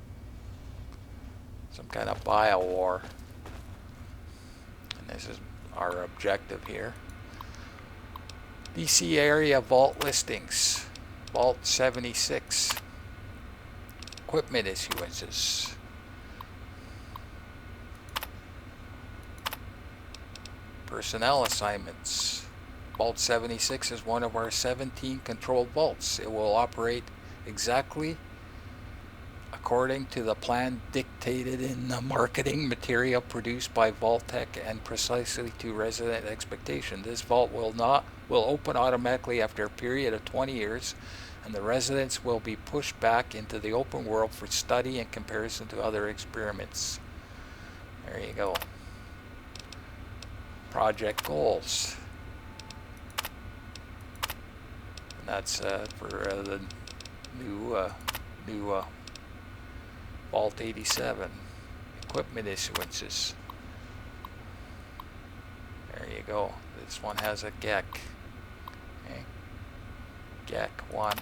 And this is our objective here. DC area vault listings. Vault 76. Equipment issuances. Personnel assignments. Vault 76 is one of our 17 controlled vaults. It will operate exactly according to the plan dictated in the marketing material produced by Vault-Tec and precisely to resident expectation. This vault will open automatically after a period of 20 years, and the residents will be pushed back into the open world for study in comparison to other experiments. There you go. Project goals. And that's for the new Vault 87. Equipment issuances. There you go. This one has a GEC. Okay. GEC 1.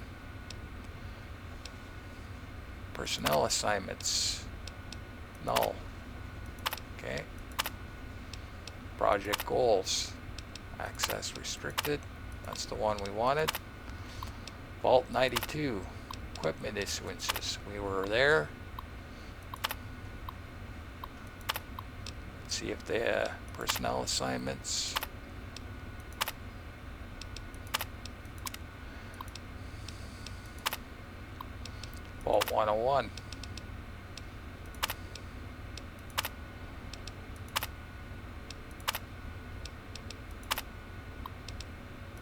Personnel assignments. Null. Project goals. Access restricted. That's the one we wanted. Vault 92. Equipment issuances. We were there. Let's see if they personnel assignments. Vault 101.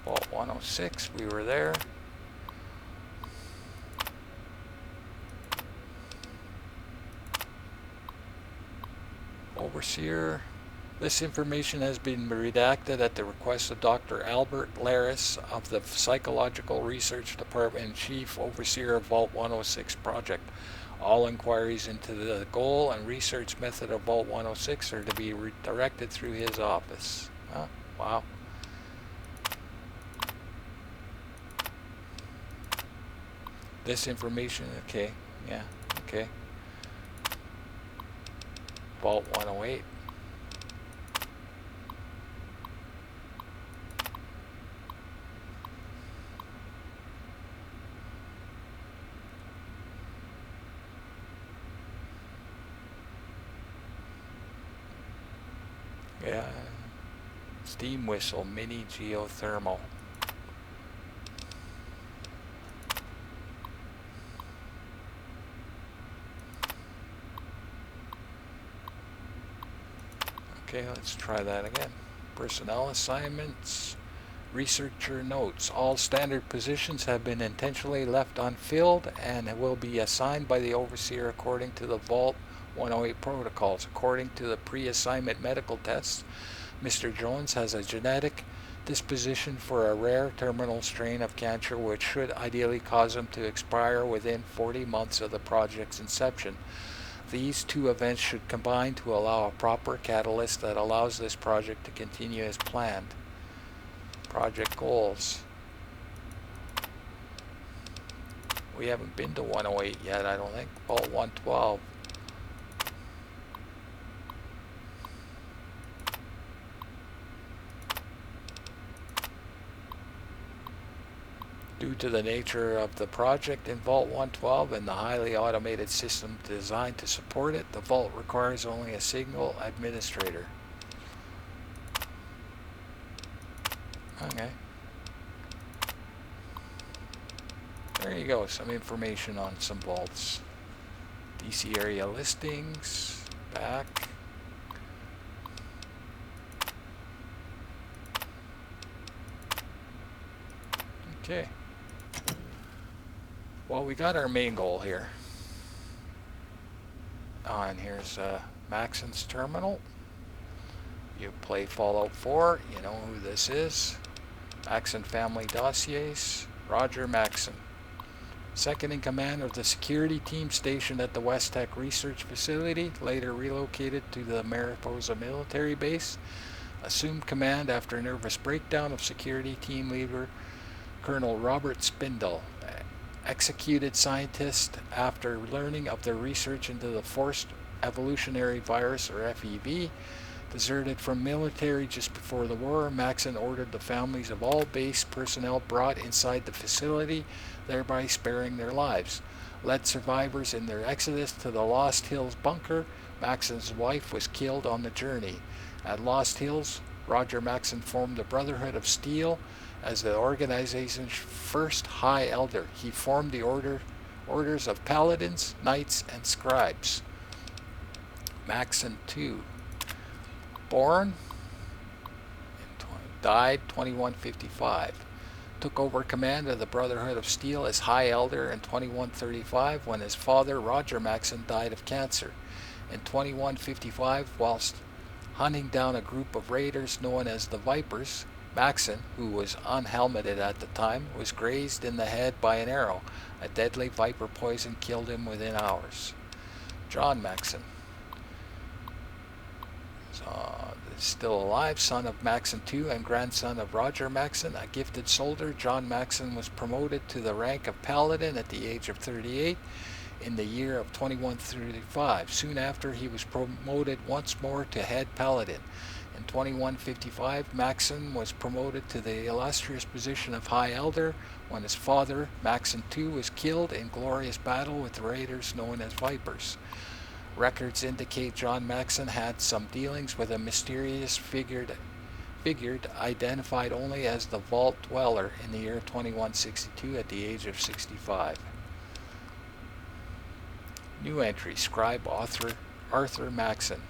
Vault 106, we were there. Overseer. This information has been redacted at the request of Dr. Albert Laris of the Psychological Research Department and Chief Overseer of Vault 106 project. All inquiries into the goal and research method of Vault 106 are to be redirected through his office. Huh? Wow. This information, okay, yeah, okay. Vault 108. Yeah, steam whistle, mini geothermal. Okay, let's try that again. Personnel assignments, researcher notes. All standard positions have been intentionally left unfilled and will be assigned by the overseer according to the Vault 108 protocols. According to the pre-assignment medical tests, Mr. Jones has a genetic disposition for a rare terminal strain of cancer which should ideally cause him to expire within 40 months of the project's inception. These two events should combine to allow a proper catalyst that allows this project to continue as planned. Project goals. We haven't been to 108 yet, I don't think. Vault 112. Due to the nature of the project in Vault 112 and the highly automated system designed to support it, the vault requires only a single administrator. Okay. There you go, some information on some vaults. DC area listings, back. Okay. Well, we got our main goal here. And here's Maxon's terminal. You play Fallout 4, you know who this is. Maxon Family Dossiers, Roger Maxon. Second in command of the security team stationed at the West Tech Research Facility, later relocated to the Mariposa Military Base. Assumed command after a nervous breakdown of security team leader Colonel Robert Spindle. Executed scientist after learning of their research into the forced evolutionary virus, or FEV. Deserted from military just before the war, Maxon ordered the families of all base personnel brought inside the facility, thereby sparing their lives. Led survivors in their exodus to the Lost Hills bunker. Maxon's wife was killed on the journey. At Lost Hills, Roger Maxon formed the Brotherhood of Steel as the organization's first High Elder. He formed the orders of Paladins, Knights, and Scribes. Maxon II. Born, died 2155. Took over command of the Brotherhood of Steel as High Elder in 2135 when his father, Roger Maxon, died of cancer. In 2155, whilst hunting down a group of raiders known as the Vipers, Maxon, who was unhelmeted at the time, was grazed in the head by an arrow. A deadly viper poison killed him within hours. John Maxon. Still alive, son of Maxon II and grandson of Roger Maxon, a gifted soldier. John Maxon was promoted to the rank of Paladin at the age of 38 in the year of 2135. Soon after, he was promoted once more to head Paladin. In In 2155, Maxon was promoted to the illustrious position of High Elder when his father, Maxon II, was killed in glorious battle with the raiders known as Vipers. Records indicate John Maxon had some dealings with a mysterious figure identified only as the Vault Dweller in the year 2162 at the age of 65. New entry, scribe author Arthur Maxon.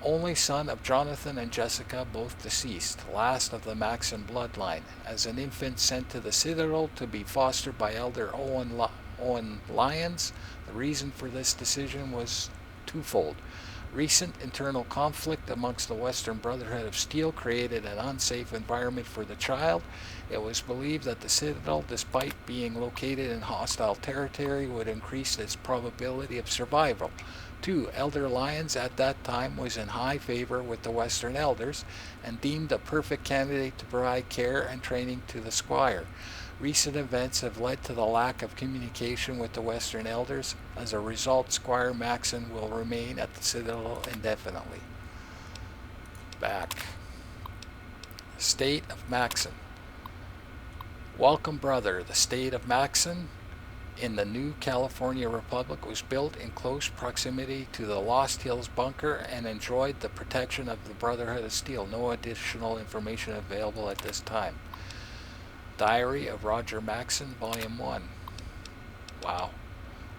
Only son of Jonathan and Jessica, both deceased, last of the Maxon bloodline. As an infant sent to the Citadel to be fostered by Elder Owen Lyons, the reason for this decision was twofold. Recent internal conflict amongst the Western Brotherhood of Steel created an unsafe environment for the child. It was believed that the Citadel, despite being located in hostile territory, would increase its probability of survival. 2. Elder Lyons at that time was in high favor with the Western Elders and deemed a perfect candidate to provide care and training to the squire. Recent events have led to the lack of communication with the Western Elders. As a result, Squire Maxon will remain at the Citadel indefinitely. Back. State of Maxon. Welcome, brother. The state of Maxon in the new California Republic was built in close proximity to the Lost Hills bunker and enjoyed the protection of the Brotherhood of Steel. No additional information available at this time. Diary of Roger Maxon, Volume 1. Wow.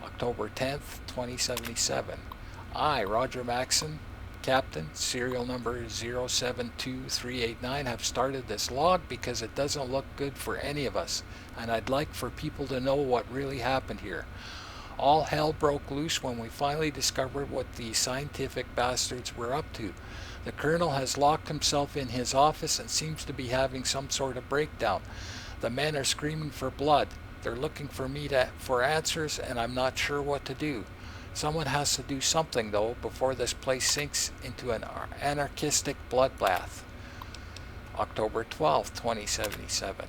October 10th, 2077. I, Roger Maxon, Captain, serial number 072389, have started this log because it doesn't look good for any of us, and I'd like for people to know what really happened here. All hell broke loose when we finally discovered what the scientific bastards were up to. The colonel has locked himself in his office and seems to be having some sort of breakdown. The men are screaming for blood. They're looking for me for answers, and I'm not sure what to do. Someone has to do something, though, before this place sinks into an anarchistic bloodbath. October 12th, 2077.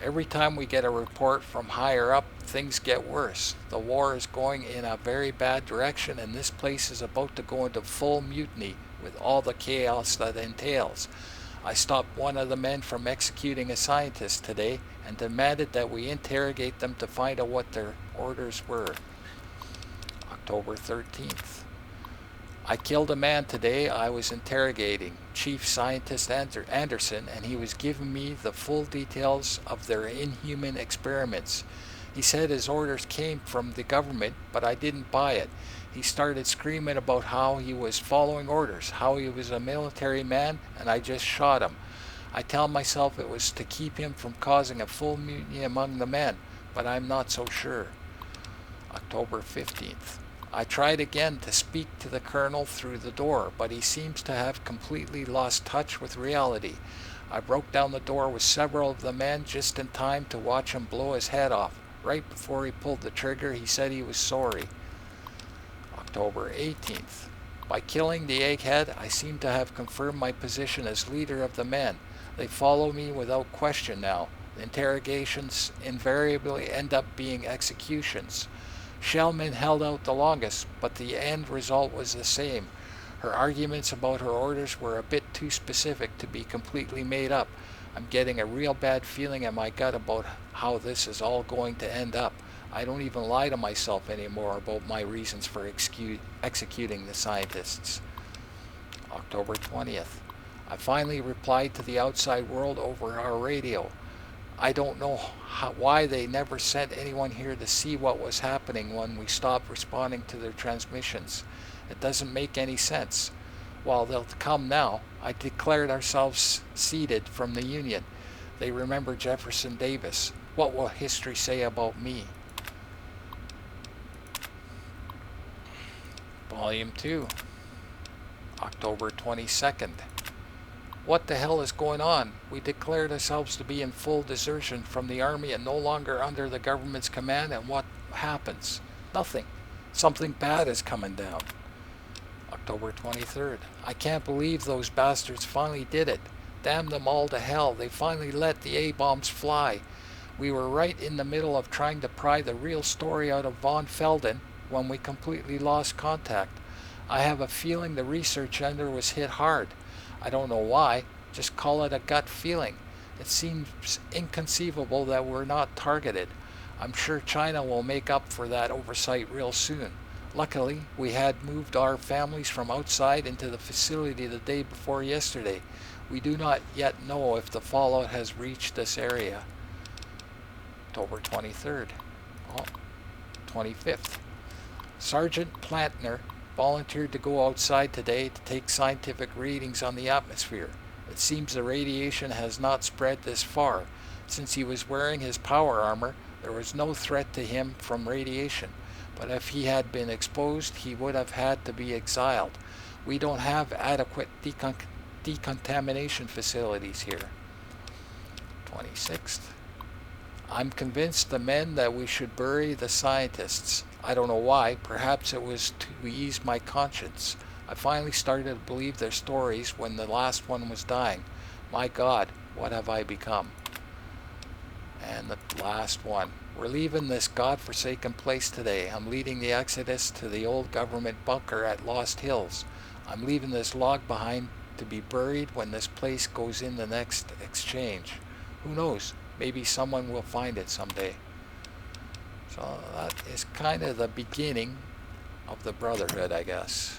Every time we get a report from higher up, things get worse. The war is going in a very bad direction, and this place is about to go into full mutiny with all the chaos that entails. I stopped one of the men from executing a scientist today and demanded that we interrogate them to find out what their orders were. October 13th. I killed a man today I was interrogating, Chief Scientist Anderson, and he was giving me the full details of their inhuman experiments. He said his orders came from the government, but I didn't buy it. He started screaming about how he was following orders, how he was a military man, and I just shot him. I tell myself it was to keep him from causing a full mutiny among the men, but I'm not so sure. October 15th. I tried again to speak to the colonel through the door, but he seems to have completely lost touch with reality. I broke down the door with several of the men just in time to watch him blow his head off. Right before he pulled the trigger, he said he was sorry. October 18th. By killing the egghead, I seem to have confirmed my position as leader of the men. They follow me without question now. The interrogations invariably end up being executions. Shellman held out the longest, but the end result was the same. Her arguments about her orders were a bit too specific to be completely made up. I'm getting a real bad feeling in my gut about how this is all going to end up. I don't even lie to myself anymore about my reasons for executing the scientists. October 20th. I finally replied to the outside world over our radio. I don't know why they never sent anyone here to see what was happening when we stopped responding to their transmissions. It doesn't make any sense. Well, they'll come now. I declared ourselves seceded from the Union. They remember Jefferson Davis. What will history say about me? Volume 2, October 22nd. What the hell is going on? We declared ourselves to be in full desertion from the army and no longer under the government's command, and what happens? Nothing. Something bad is coming down. October 23rd. I can't believe those bastards finally did it. Damn them all to hell. They finally let the A-bombs fly. We were right in the middle of trying to pry the real story out of von Felden when we completely lost contact. I have a feeling the research center was hit hard. I don't know why, just call it a gut feeling. It seems inconceivable that we're not targeted. I'm sure China will make up for that oversight real soon. Luckily, we had moved our families from outside into the facility the day before yesterday. We do not yet know if the fallout has reached this area. October 23rd. Oh, 25th. Sergeant Plantner volunteered to go outside today to take scientific readings on the atmosphere. It seems the radiation has not spread this far. Since he was wearing his power armor, there was no threat to him from radiation. But if he had been exposed, he would have had to be exiled. We don't have adequate decontamination facilities here. 26th. I'm convinced the men that we should bury the scientists. I don't know why. Perhaps it was to ease my conscience. I finally started to believe their stories when the last one was dying. My God, what have I become? And the last one. We're leaving this godforsaken place today. I'm leading the exodus to the old government bunker at Lost Hills. I'm leaving this log behind to be buried when this place goes in the next exchange. Who knows? Maybe someone will find it someday. So that is kind of the beginning of the Brotherhood, I guess.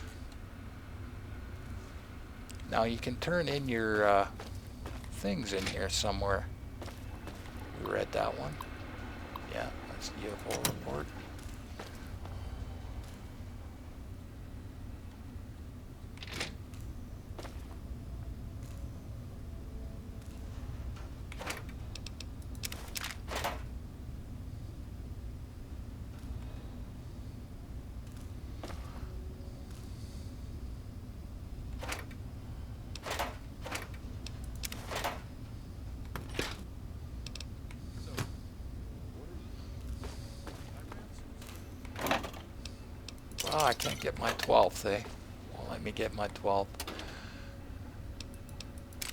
Now you can turn in your things in here somewhere. We read that one. Yeah, that's the UFO report. Oh, I can't get my 12th, eh? Well, let me get my 12th.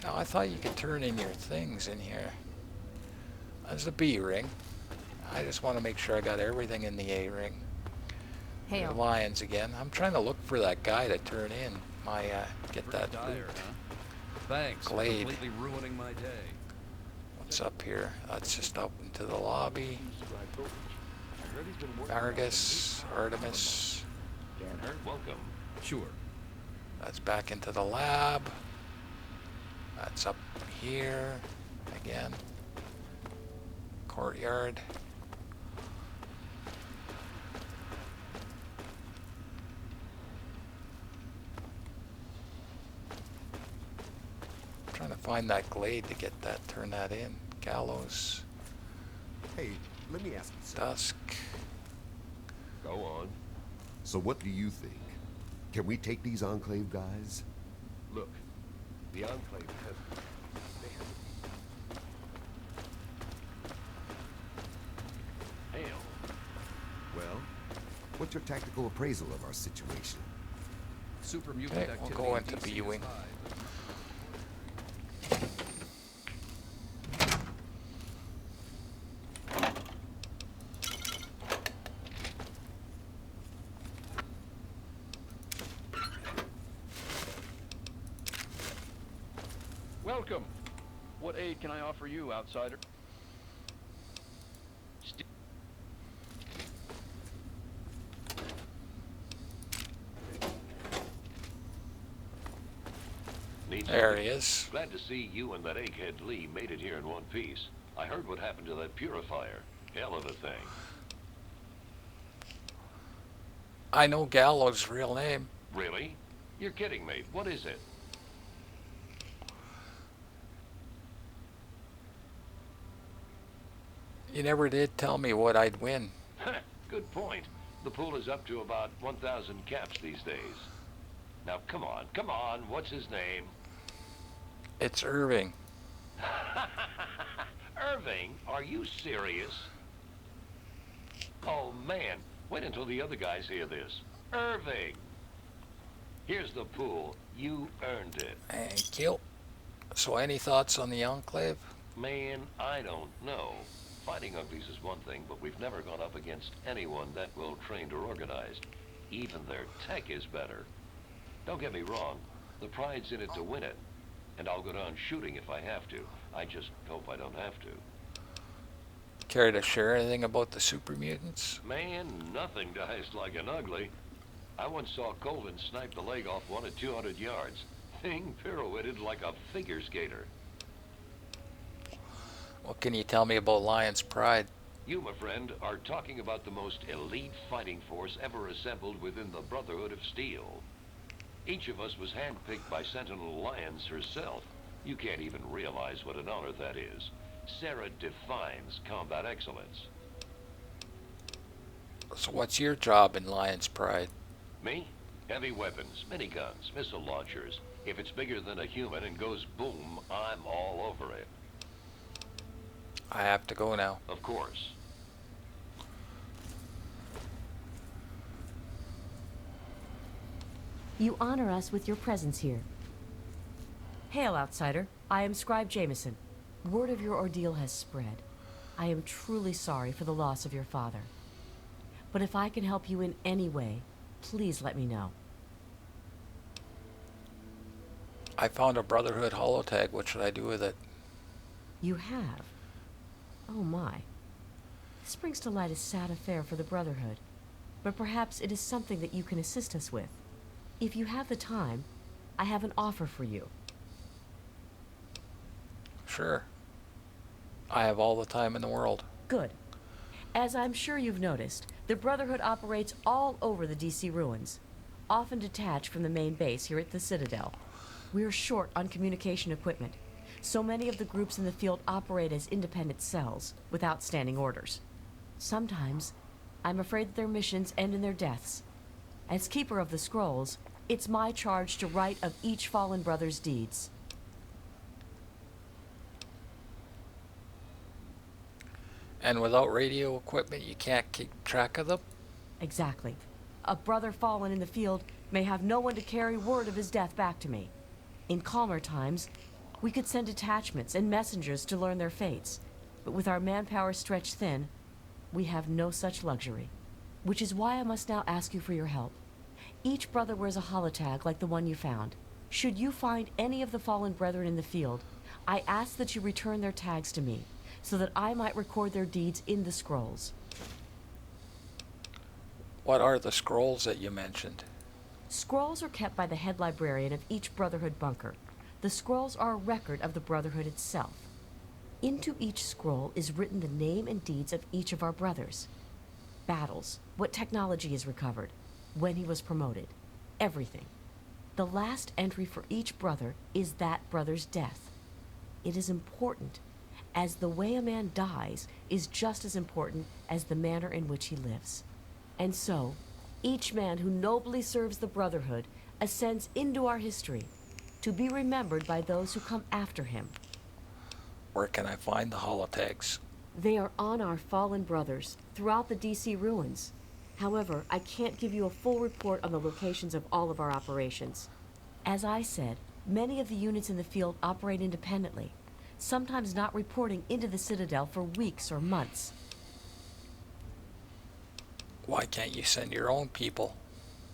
Now, I thought you could turn in your things in here. That's the B ring. I just want to make sure I got everything in the A ring. Hail. The lions again. I'm trying to look for that guy to turn in my, get that Dire, loot. huh? Thanks for Glade. completely ruining my day. What's up here? That's just up into the lobby. Vargas, Artemis. Welcome. Sure. That's back into the lab. That's up here again. Courtyard. I'm trying to find that glade to get that, turn that in. Gallows. Hey, let me ask you something. Dusk. Go on. So what do you think? Can we take these Enclave guys? Look, the Enclave has... They have... Hell. Well, what's your tactical appraisal of our situation? Super mutant Okay, activity. we'll go into DC is B-wing. high. Welcome. What aid can I offer you, outsider? There he is. Glad to see you and that egghead Lee made it here in one piece. I heard what happened to that purifier. Hell of a thing. I know Gallows' real name. Really? You're kidding me. What is it? You never did tell me what I'd win. Good point. The pool is up to about 1,000 caps these days. Now, come on. What's his name? It's Irving. Irving? Are you serious? Oh, man. Wait until the other guys hear this. Irving! Here's the pool. You earned it. Thank you. So any thoughts on the Enclave? Man, I don't know. Fighting uglies is one thing, but we've never gone up against anyone that well trained or organized. Even their tech is better. Don't get me wrong. The pride's in it to win it. And I'll go down shooting if I have to. I just hope I don't have to. Care to share anything about the super mutants? Man, nothing dies like an ugly. I once saw Colvin snipe the leg off one at 200 yards. Thing pirouetted like a figure skater. What can you tell me about Lion's Pride? You, my friend, are talking about the most elite fighting force ever assembled within the Brotherhood of Steel. Each of us was handpicked by Sentinel Alliance herself. You can't even realize what an honor that is. Sarah defines combat excellence. So what's your job in Lion's Pride? Me? Heavy weapons, miniguns, missile launchers. If it's bigger than a human and goes boom, I'm all over it. I have to go now. Of course. You honor us with your presence here. Hail, outsider. I am Scribe Jameson. Word of your ordeal has spread. I am truly sorry for the loss of your father. But if I can help you in any way, please let me know. I found a Brotherhood holotag. What should I do with it? You have? Oh my. This brings to light a sad affair for the Brotherhood. But perhaps it is something that you can assist us with. If you have the time, I have an offer for you. Sure. I have all the time in the world. Good. As I'm sure you've noticed, the Brotherhood operates all over the DC ruins, often detached from the main base here at the Citadel. We're short on communication equipment, so many of the groups in the field operate as independent cells, without standing orders. Sometimes, I'm afraid that their missions end in their deaths. As Keeper of the Scrolls, it's my charge to write of each fallen brother's deeds. And without radio equipment, you can't keep track of them? Exactly. A brother fallen in the field may have no one to carry word of his death back to me. In calmer times, we could send detachments and messengers to learn their fates. But with our manpower stretched thin, we have no such luxury. Which is why I must now ask you for your help. Each brother wears a holotag like the one you found. Should you find any of the fallen brethren in the field, I ask that you return their tags to me, so that I might record their deeds in the scrolls. What are the scrolls that you mentioned? Scrolls are kept by the head librarian of each Brotherhood bunker. The scrolls are a record of the Brotherhood itself. Into each scroll is written the name and deeds of each of our brothers. Battles, what technology is recovered, when he was promoted, everything. The last entry for each brother is that brother's death. It is important, as the way a man dies is just as important as the manner in which he lives. And so, each man who nobly serves the Brotherhood ascends into our history, to be remembered by those who come after him. Where can I find the holotags? They are on our fallen brothers throughout the DC ruins. However, I can't give you a full report on the locations of all of our operations. As I said, many of the units in the field operate independently, sometimes not reporting into the Citadel for weeks or months. Why can't you send your own people?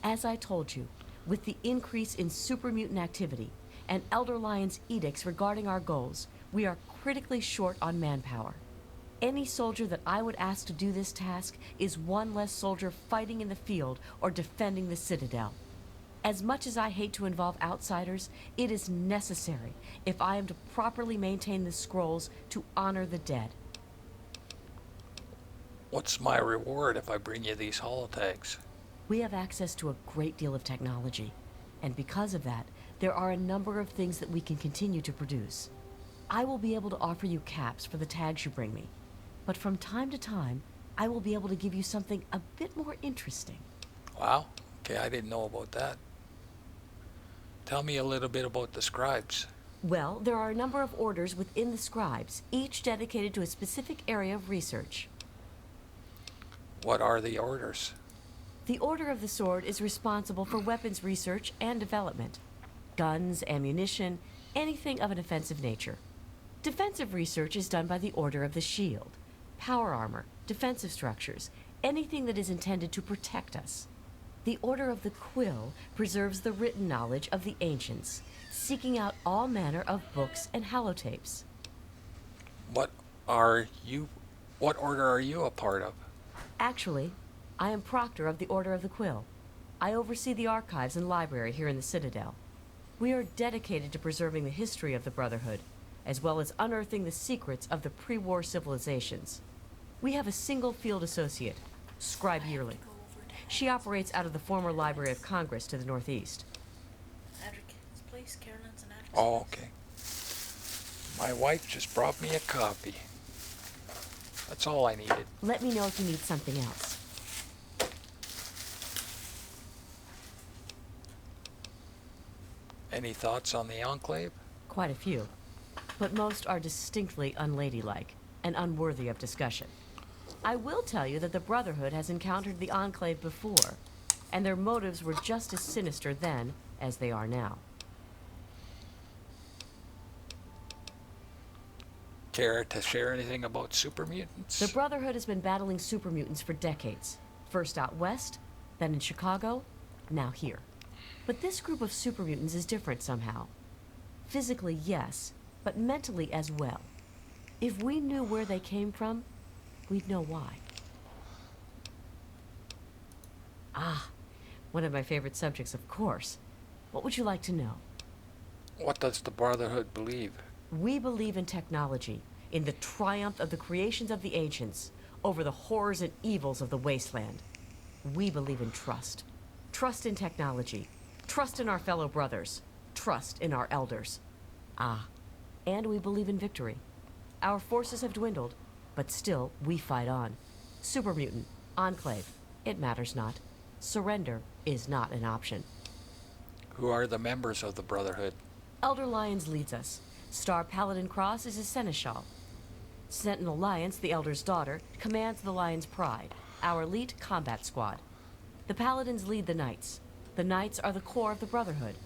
As I told you, with the increase in super mutant activity and Elder Lion's edicts regarding our goals, we are critically short on manpower. Any soldier that I would ask to do this task is one less soldier fighting in the field or defending the Citadel. As much as I hate to involve outsiders, it is necessary if I am to properly maintain the scrolls to honor the dead. What's my reward if I bring you these holotags? We have access to a great deal of technology, and because of that, there are a number of things that we can continue to produce. I will be able to offer you caps for the tags you bring me, but from time to time, I will be able to give you something a bit more interesting. Wow, okay, I didn't know about that. Tell me a little bit about the scribes. Well, there are a number of orders within the scribes, each dedicated to a specific area of research. What are the orders? The Order of the Sword is responsible for weapons research and development. Guns, ammunition, anything of an offensive nature. Defensive research is done by the Order of the Shield. Power armor, defensive structures, anything that is intended to protect us. The Order of the Quill preserves the written knowledge of the ancients, seeking out all manner of books and holotapes. What are you? What order are you a part of? Actually, I am proctor of the Order of the Quill. I oversee the archives and library here in the Citadel. We are dedicated to preserving the history of the Brotherhood, as well as unearthing the secrets of the pre-war civilizations. We have a single field associate, Scribe Yearly. She operates out of the former Library of Congress to the northeast. Oh, okay. My wife just brought me a copy. That's all I needed. Let me know if you need something else. Any thoughts on the Enclave? Quite a few, but most are distinctly unladylike and unworthy of discussion. I will tell you that the Brotherhood has encountered the Enclave before, and their motives were just as sinister then as they are now. Care to share anything about super mutants? The Brotherhood has been battling super mutants for decades. First out west, then in Chicago, now here. But this group of super mutants is different somehow. Physically, yes, but mentally as well. If we knew where they came from, we'd know why. Ah, one of my favorite subjects, of course. What would you like to know? What does the Brotherhood believe? We believe in technology, in the triumph of the creations of the ancients, over the horrors and evils of the wasteland. We believe in trust. Trust in technology. Trust in our fellow brothers. Trust in our elders. Ah, and we believe in victory. Our forces have dwindled, but still we fight on. Super mutant, Enclave, it matters not. Surrender is not an option. Who are the members of the Brotherhood? Elder Lyons leads us. Star Paladin Cross is his seneschal. Sentinel Lyons, the Elder's daughter, commands the Lion's Pride, our elite combat squad. The Paladins lead the Knights. The Knights are the core of the Brotherhood.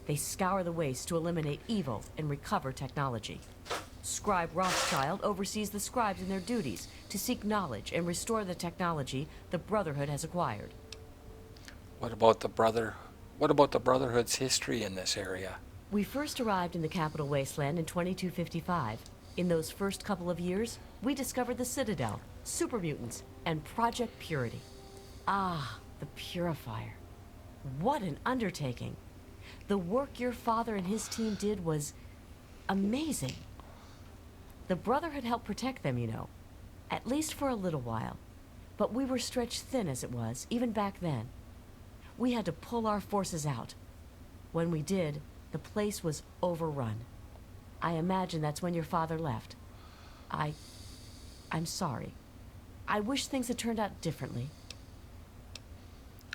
They scour the wastes to eliminate evil and recover technology. Scribe Rothschild oversees the scribes in their duties to seek knowledge and restore the technology the Brotherhood has acquired. What about the Brotherhood's history in this area? We first arrived in the capital wasteland in 2255. In those first couple of years, we discovered the Citadel, super mutants, and Project Purity. Ah, the Purifier. What an undertaking. The work your father and his team did was amazing. The Brotherhood helped protect them, you know, at least for a little while. But we were stretched thin as it was, even back then. We had to pull our forces out. When we did, the place was overrun. I imagine that's when your father left. I'm sorry. I wish things had turned out differently.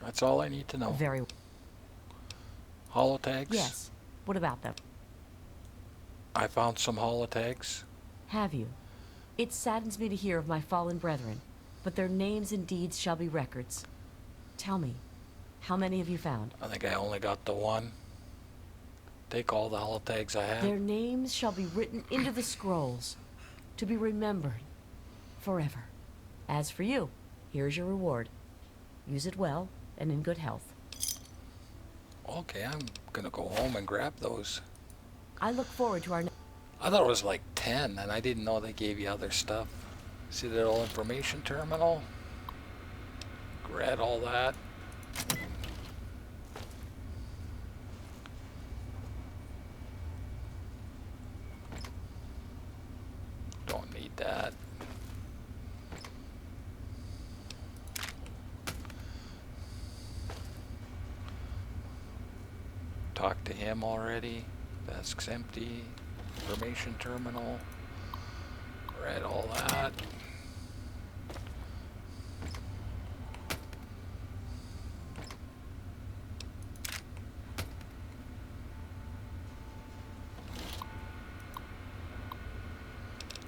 That's all I need to know. Very. Holotags? Yes. What about them? I found some holotags. Have you? It saddens me to hear of my fallen brethren, but their names and deeds shall be records. Tell me, how many have you found? I think I only got the one. Take all the holotags I have. Their names shall be written into the scrolls, to be remembered forever. As for you, here's your reward. Use it well and in good health. Okay, I'm gonna go home and grab those. I look forward to our... I thought it was like 10, and I didn't know they gave you other stuff. Citadel Information Terminal. Read all that. Don't need that. Talked to him already. Desk's empty. Information terminal. Read all that.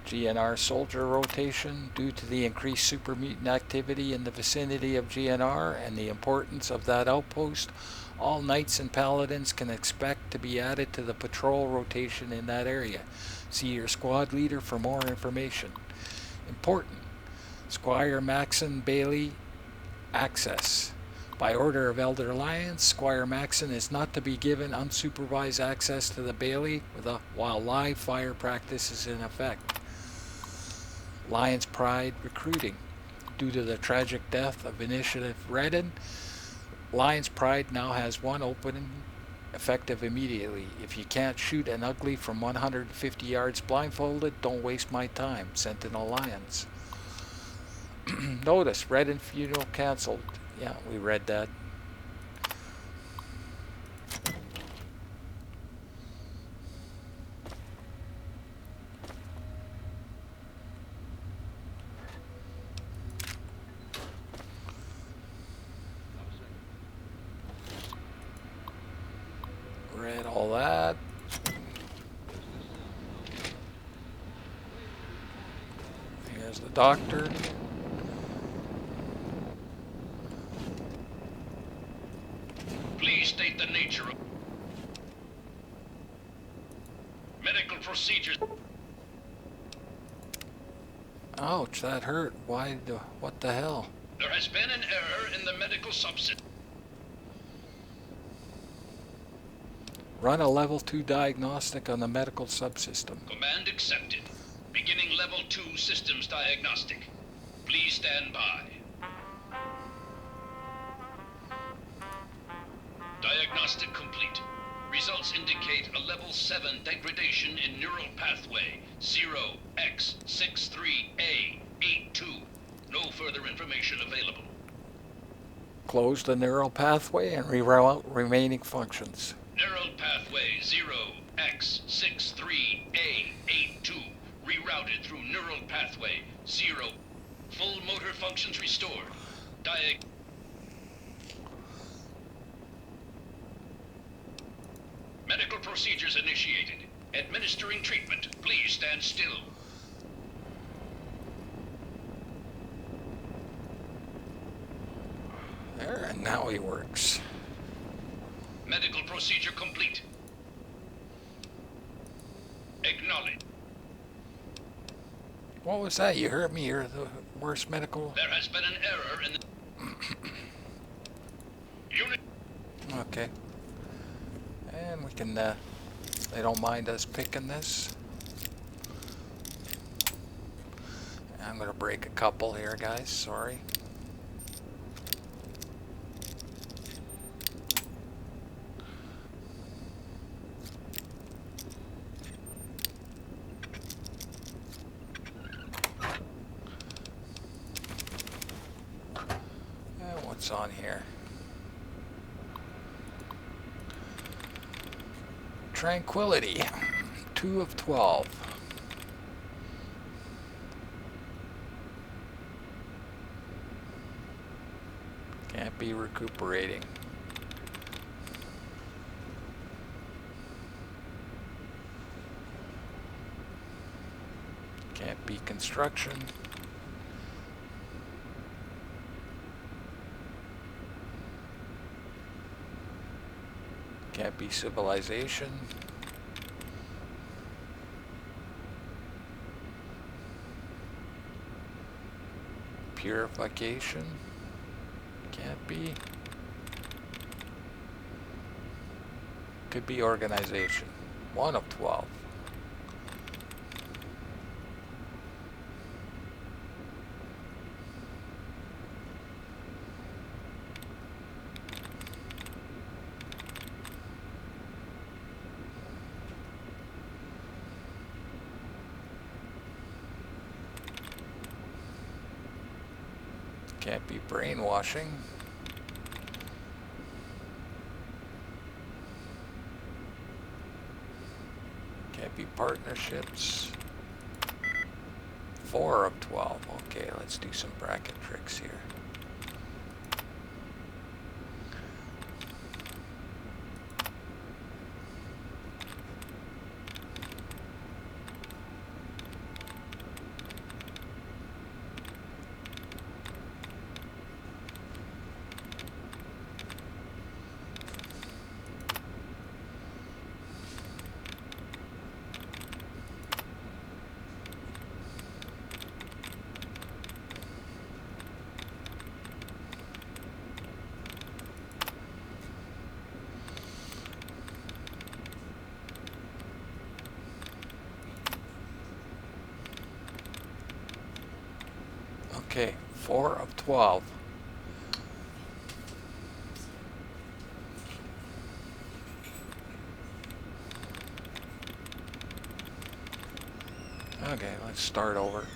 GNR soldier rotation. Due to the increased super mutant activity in the vicinity of GNR and the importance of that outpost, all knights and paladins can expect to be added to the patrol rotation in that area. See your squad leader for more information. Important. Squire Maxon Bailey access. By order of Elder Lyons, Squire Maxon is not to be given unsupervised access to the Bailey while live fire practice is in effect. Lions Pride recruiting. Due to the tragic death of Initiative Redden, Lions Pride now has one opening effective immediately. If you can't shoot an ugly from 150 yards blindfolded, don't waste my time. Sentinel Lions. Notice, Redden funeral cancelled. Yeah, we read that. Read all that. Here's the doctor. Please state the nature of medical procedures. Ouch, that hurt. What the hell? There has been an error in the medical subsystem. Run a level 2 diagnostic on the medical subsystem. Command accepted. Beginning level 2 systems diagnostic. Please stand by. Diagnostic complete. Results indicate a level 7 degradation in neural pathway 0x63A82. No further information available. Close the neural pathway and reroute remaining functions. Neural pathway 0x63A82 rerouted through neural pathway 0. Full motor functions restored. Medical procedures initiated. Administering treatment. Please stand still. There, and now he works. Medical procedure complete. Acknowledge. What was that? You heard me. You're the worst medical. There has been an error in the unit. Okay. And we can, they don't mind us picking this. I'm gonna break a couple here, guys. Sorry. What's on here? Tranquility, 2 of 12. Can't be recuperating. Can't be construction. Can't be civilization. Purification. Can't be. Could be organization. 1 of 12. Can't be brainwashing. Can't be partnerships. 4 of 12. Okay, let's do some bracket tricks here. Okay, 4 of 12. Okay, let's start over.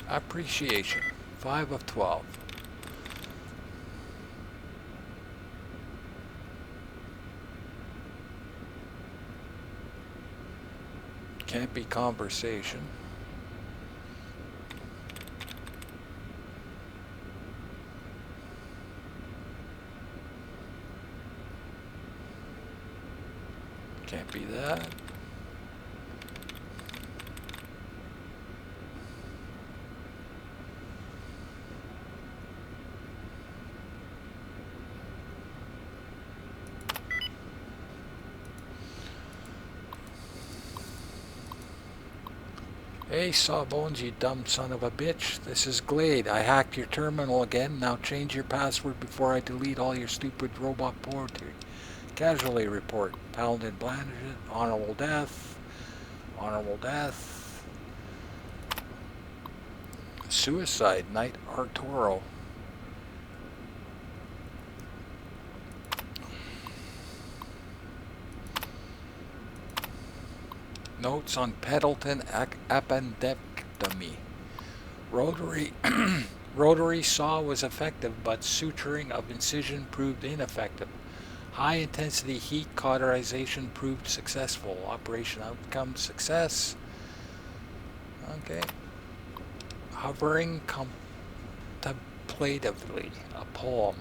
Appreciation, 5 of 12. Can't be conversation. Can't be that. Hey, Sawbones, you dumb son of a bitch. This is Glade. I hacked your terminal again. Now change your password before I delete all your stupid robot poetry. Casualty report. Paladin Blanchett. Honorable death. Honorable death. Suicide. Knight Arturo. Notes on Pendleton appendectomy. Rotary saw was effective, but suturing of incision proved ineffective. High intensity heat cauterization proved successful. Operation outcome success. Okay. Hovering contemplatively. A poem.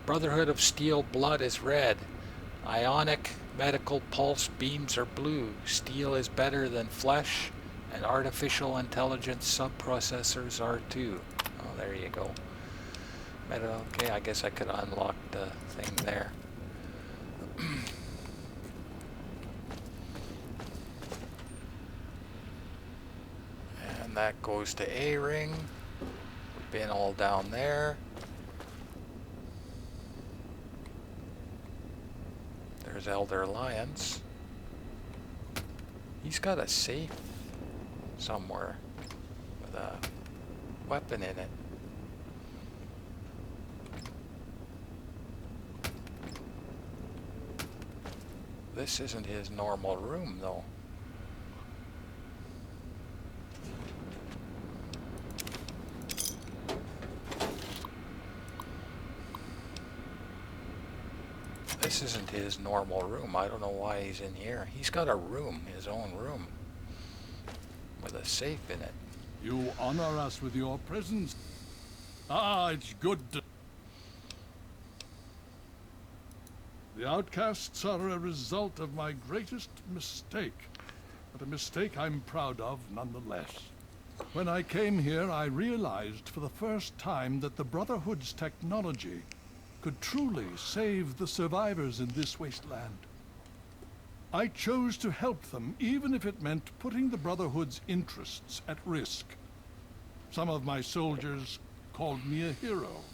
Brotherhood of Steel blood is red. Ionic medical pulse beams are blue. Steel is better than flesh, and artificial intelligence subprocessors are too. Oh, there you go. Okay, I guess I could unlock the thing there. And that goes to A ring. We've been all down there. There's Elder Alliance. He's got a safe somewhere with a weapon in it. This isn't his normal room, though. This isn't his normal room. I don't know why he's in here. He's got a room, his own room, with a safe in it. You honor us with your presence. Ah, it's good to... The outcasts are a result of my greatest mistake, but a mistake I'm proud of nonetheless. When I came here, I realized for the first time that the Brotherhood's technology could truly save the survivors in this wasteland. I chose to help them, even if it meant putting the Brotherhood's interests at risk. Some of my soldiers called me a hero.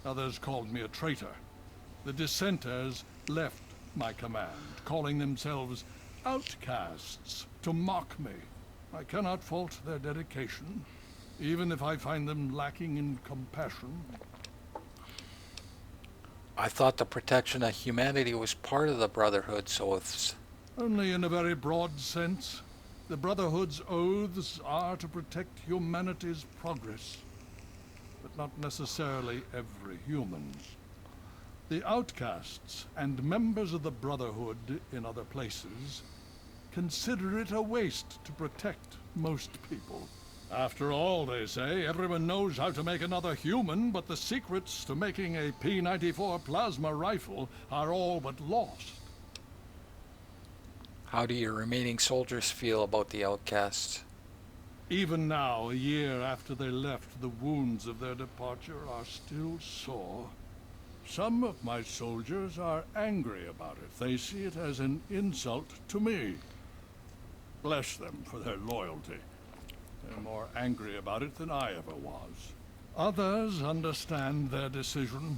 Others called me a traitor. The dissenters left my command, calling themselves outcasts to mock me. I cannot fault their dedication, even if I find them lacking in compassion. I thought the protection of humanity was part of the Brotherhood, so it's... Only in a very broad sense. The Brotherhood's oaths are to protect humanity's progress, but not necessarily every human. The outcasts and members of the Brotherhood in other places consider it a waste to protect most people. After all, they say, everyone knows how to make another human, but the secrets to making a P-94 plasma rifle are all but lost. How do your remaining soldiers feel about the outcasts? Even now, a year after they left, the wounds of their departure are still sore. Some of my soldiers are angry about it. They see it as an insult to me. Bless them for their loyalty. They're more angry about it than I ever was. Others understand their decision.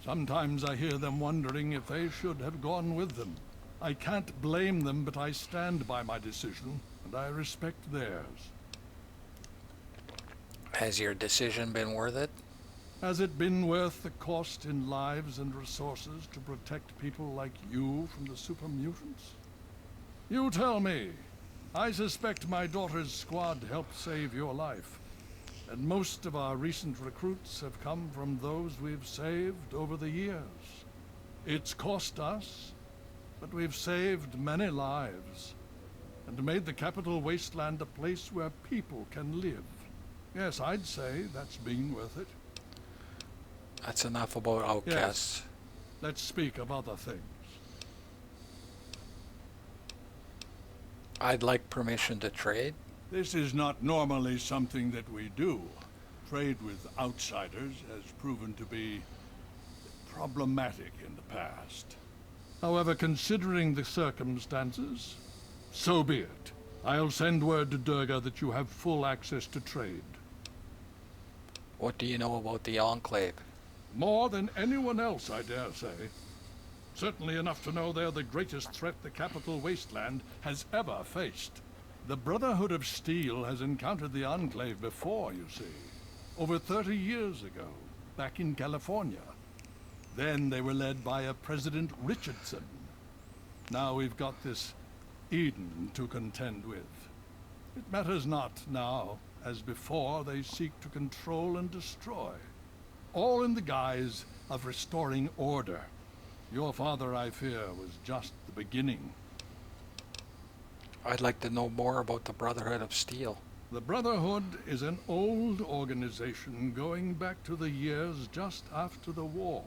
Sometimes I hear them wondering if they should have gone with them. I can't blame them, but I stand by my decision, and I respect theirs. Has your decision been worth it? Has it been worth the cost in lives and resources to protect people like you from the super mutants? You tell me. I suspect my daughter's squad helped save your life. And most of our recent recruits have come from those we've saved over the years. It's cost us, but we've saved many lives. And made the capital wasteland a place where people can live. Yes, I'd say that's been worth it. That's enough about outcasts. Yes. Let's speak of other things. I'd like permission to trade. This is not normally something that we do. Trade with outsiders has proven to be problematic in the past. However, considering the circumstances, so be it. I'll send word to Durga that you have full access to trade. What do you know about the Enclave? More than anyone else, I dare say. Certainly enough to know they're the greatest threat the capital wasteland has ever faced. The Brotherhood of Steel has encountered the Enclave before, you see. Over 30 years ago, back in California. Then they were led by a President Richardson. Now we've got this Eden to contend with. It matters not now. As before, they seek to control and destroy. All in the guise of restoring order. Your father, I fear, was just the beginning. I'd like to know more about the Brotherhood of Steel. The Brotherhood is an old organization going back to the years just after the war.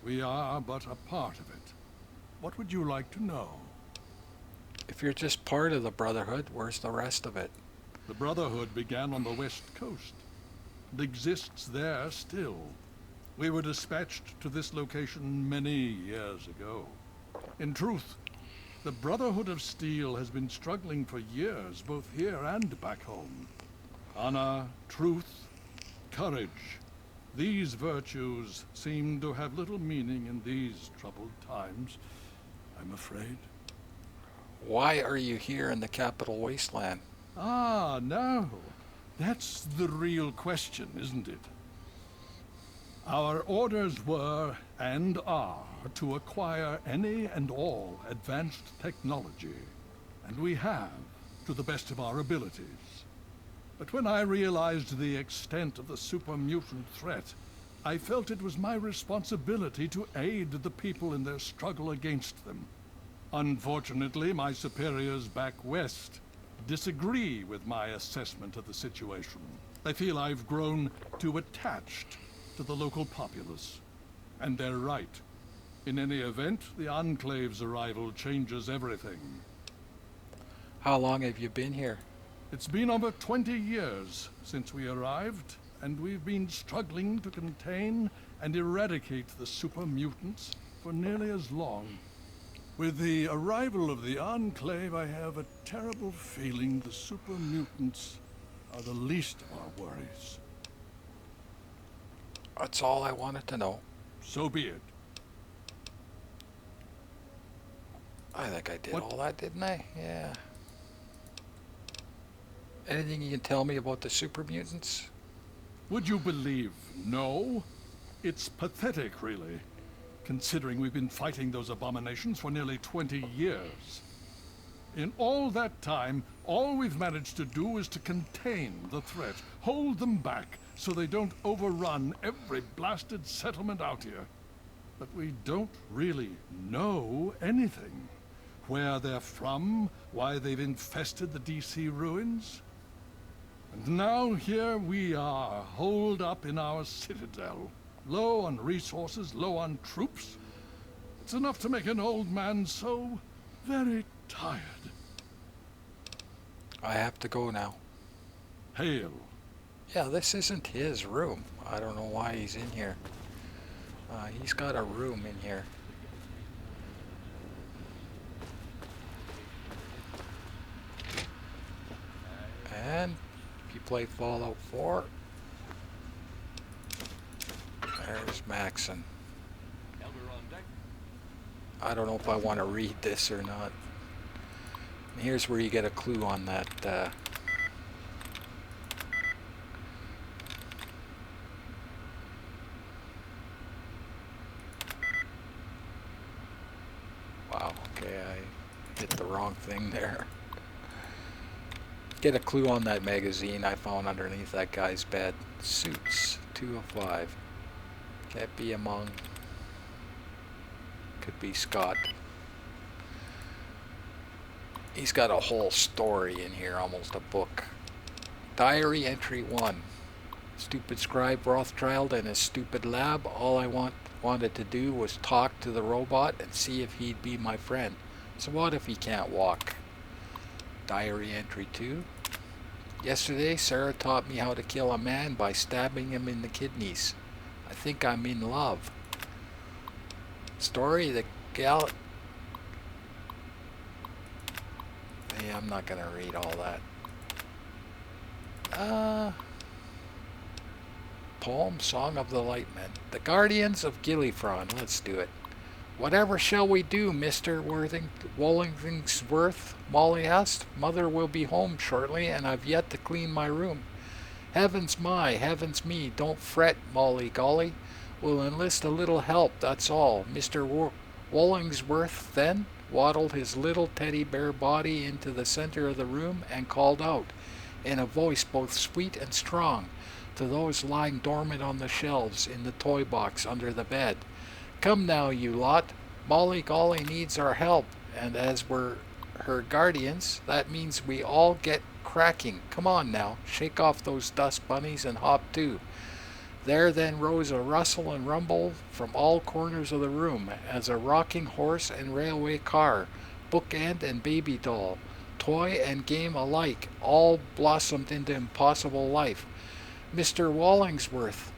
We are but a part of it. What would you like to know? If you're just part of the Brotherhood, where's the rest of it? The Brotherhood began on the West Coast. It exists there still. We were dispatched to this location many years ago. In truth, the Brotherhood of Steel has been struggling for years, both here and back home. Honor, truth, courage. These virtues seem to have little meaning in these troubled times, I'm afraid. Why are you here in the capital wasteland? Ah, now, that's the real question, isn't it? Our orders were, and are, to acquire any and all advanced technology, and we have, to the best of our abilities. But when I realized the extent of the super mutant threat, I felt it was my responsibility to aid the people in their struggle against them. Unfortunately, my superiors back west disagree with my assessment of the situation. They feel I've grown too attached to the local populace. And they're right. In any event, the Enclave's arrival changes everything. How long have you been here? It's been over 20 years since we arrived, and we've been struggling to contain and eradicate the super mutants for nearly as long. With the arrival of the Enclave, I have a terrible feeling the super mutants are the least of our worries. That's all I wanted to know. So be it. I think I did all that, didn't I? Yeah. Anything you can tell me about the super mutants? Would you believe no? It's pathetic, really, considering we've been fighting those abominations for nearly 20 years. In all that time, all we've managed to do is to contain the threat, hold them back so they don't overrun every blasted settlement out here. But we don't really know anything. Where they're from, why they've infested the DC ruins. And now here we are, holed up in our Citadel. Low on resources, low on troops. It's enough to make an old man so very tired. I have to go now. Hail. Yeah, this isn't his room. I don't know why he's in here. He's got a room in here. And if you play Fallout 4, there's Maxon. I don't know if I want to read this or not. Here's where you get a clue on that. Wow, okay, I hit the wrong thing there. Get a clue on that magazine I found underneath that guy's bed. Suits, 2 of 5. Can't be among. Could be Scott. He's got a whole story in here, almost a book. Diary entry 1. Stupid scribe Rothschild and his stupid lab. All I wanted to do was talk to the robot and see if he'd be my friend. So what if he can't walk? Diary entry 2. Yesterday, Sarah taught me how to kill a man by stabbing him in the kidneys. I think I'm in love. Story, the gal... Hey, I'm not going to read all that. Poem, Song of the Lightmen. The Guardians of Gillifron. Let's do it. Whatever shall we do, Mr. Wollingsworth? Molly asked. Mother will be home shortly, and I've yet to clean my room. Heavens me, don't fret, Molly Golly. We'll enlist a little help, that's all. Mr. Wollingsworth then waddled his little teddy bear body into the center of the room and called out, in a voice both sweet and strong, to those lying dormant on the shelves in the toy box under the bed. Come now, you lot. Molly Golly needs our help, and as we're her guardians, that means we all get cracking. Come on now, shake off those dust bunnies and hop too. There then rose a rustle and rumble from all corners of the room, as a rocking horse and railway car, bookend and baby doll, toy and game alike, all blossomed into impossible life. Mr. Wallingsworth,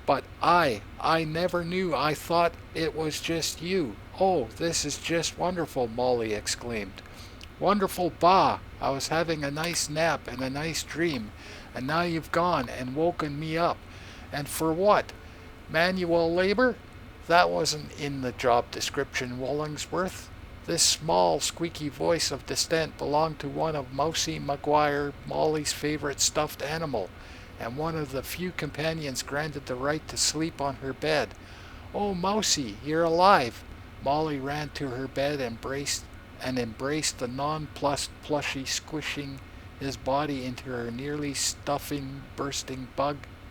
but I never knew. I thought it was just you. Oh, this is just wonderful, Molly exclaimed. Wonderful, bah! I was having a nice nap and a nice dream, and now you've gone and woken me up. And for what? Manual labor? That wasn't in the job description, Wallingsworth. This small, squeaky voice of dissent belonged to one of Mousie Maguire, Molly's favorite stuffed animal, and one of the few companions granted the right to sleep on her bed. Oh, Mousie, you're alive! Molly ran to her bed and embraced the nonplussed plushie, squishing his body into her nearly bursting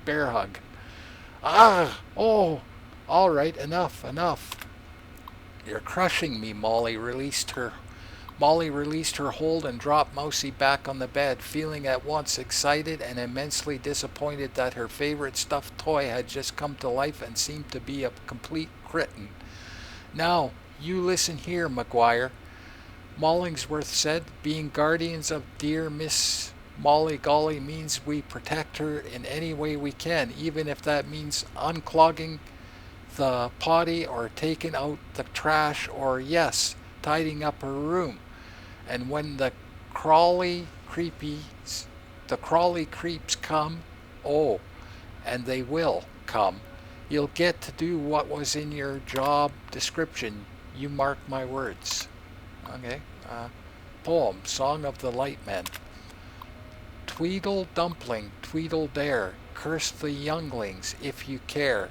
bear hug. Ah! Oh! All right, enough. You're crushing me, Molly released her hold and dropped Mousie back on the bed, feeling at once excited and immensely disappointed that her favorite stuffed toy had just come to life and seemed to be a complete kitten. Now, you listen here, Maguire, Mollingsworth said. Being guardians of dear Miss Molly Golly means we protect her in any way we can, even if that means unclogging the potty or taking out the trash or, yes, tidying up her room. And when the crawly creeps come, oh, and they will come, you'll get to do what was in your job description. You mark my words. Okay. Poem, Song of the Lightmen. Tweedle dumpling, tweedle dare, curse the younglings if you care,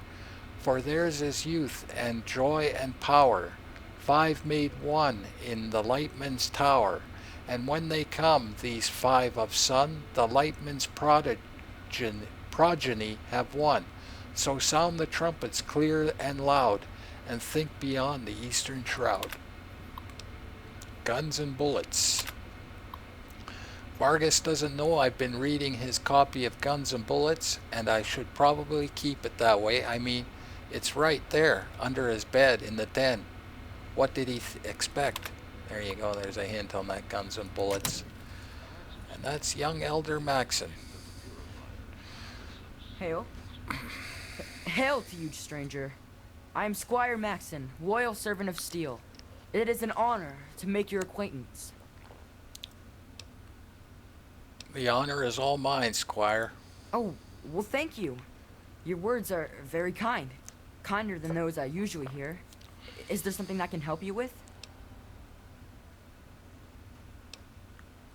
for theirs is youth and joy and power, 5 made 1 in the Lightman's tower, and when they come, these 5 of sun, the Lightman's progeny have won. So sound the trumpets clear and loud, and think beyond the eastern shroud. Guns and Bullets. Vargas doesn't know I've been reading his copy of Guns and Bullets, and I should probably keep it that way. I mean, it's right there, under his bed in the den. What did he expect? There you go, there's a hint on that Guns and Bullets. And that's young Elder Maxon. Hail. Hail to you, stranger. I am Squire Maxon, loyal servant of steel. It is an honor to make your acquaintance. The honor is all mine, Squire. Oh, well, thank you. Your words are very kind. Kinder than those I usually hear. Is there something I can help you with?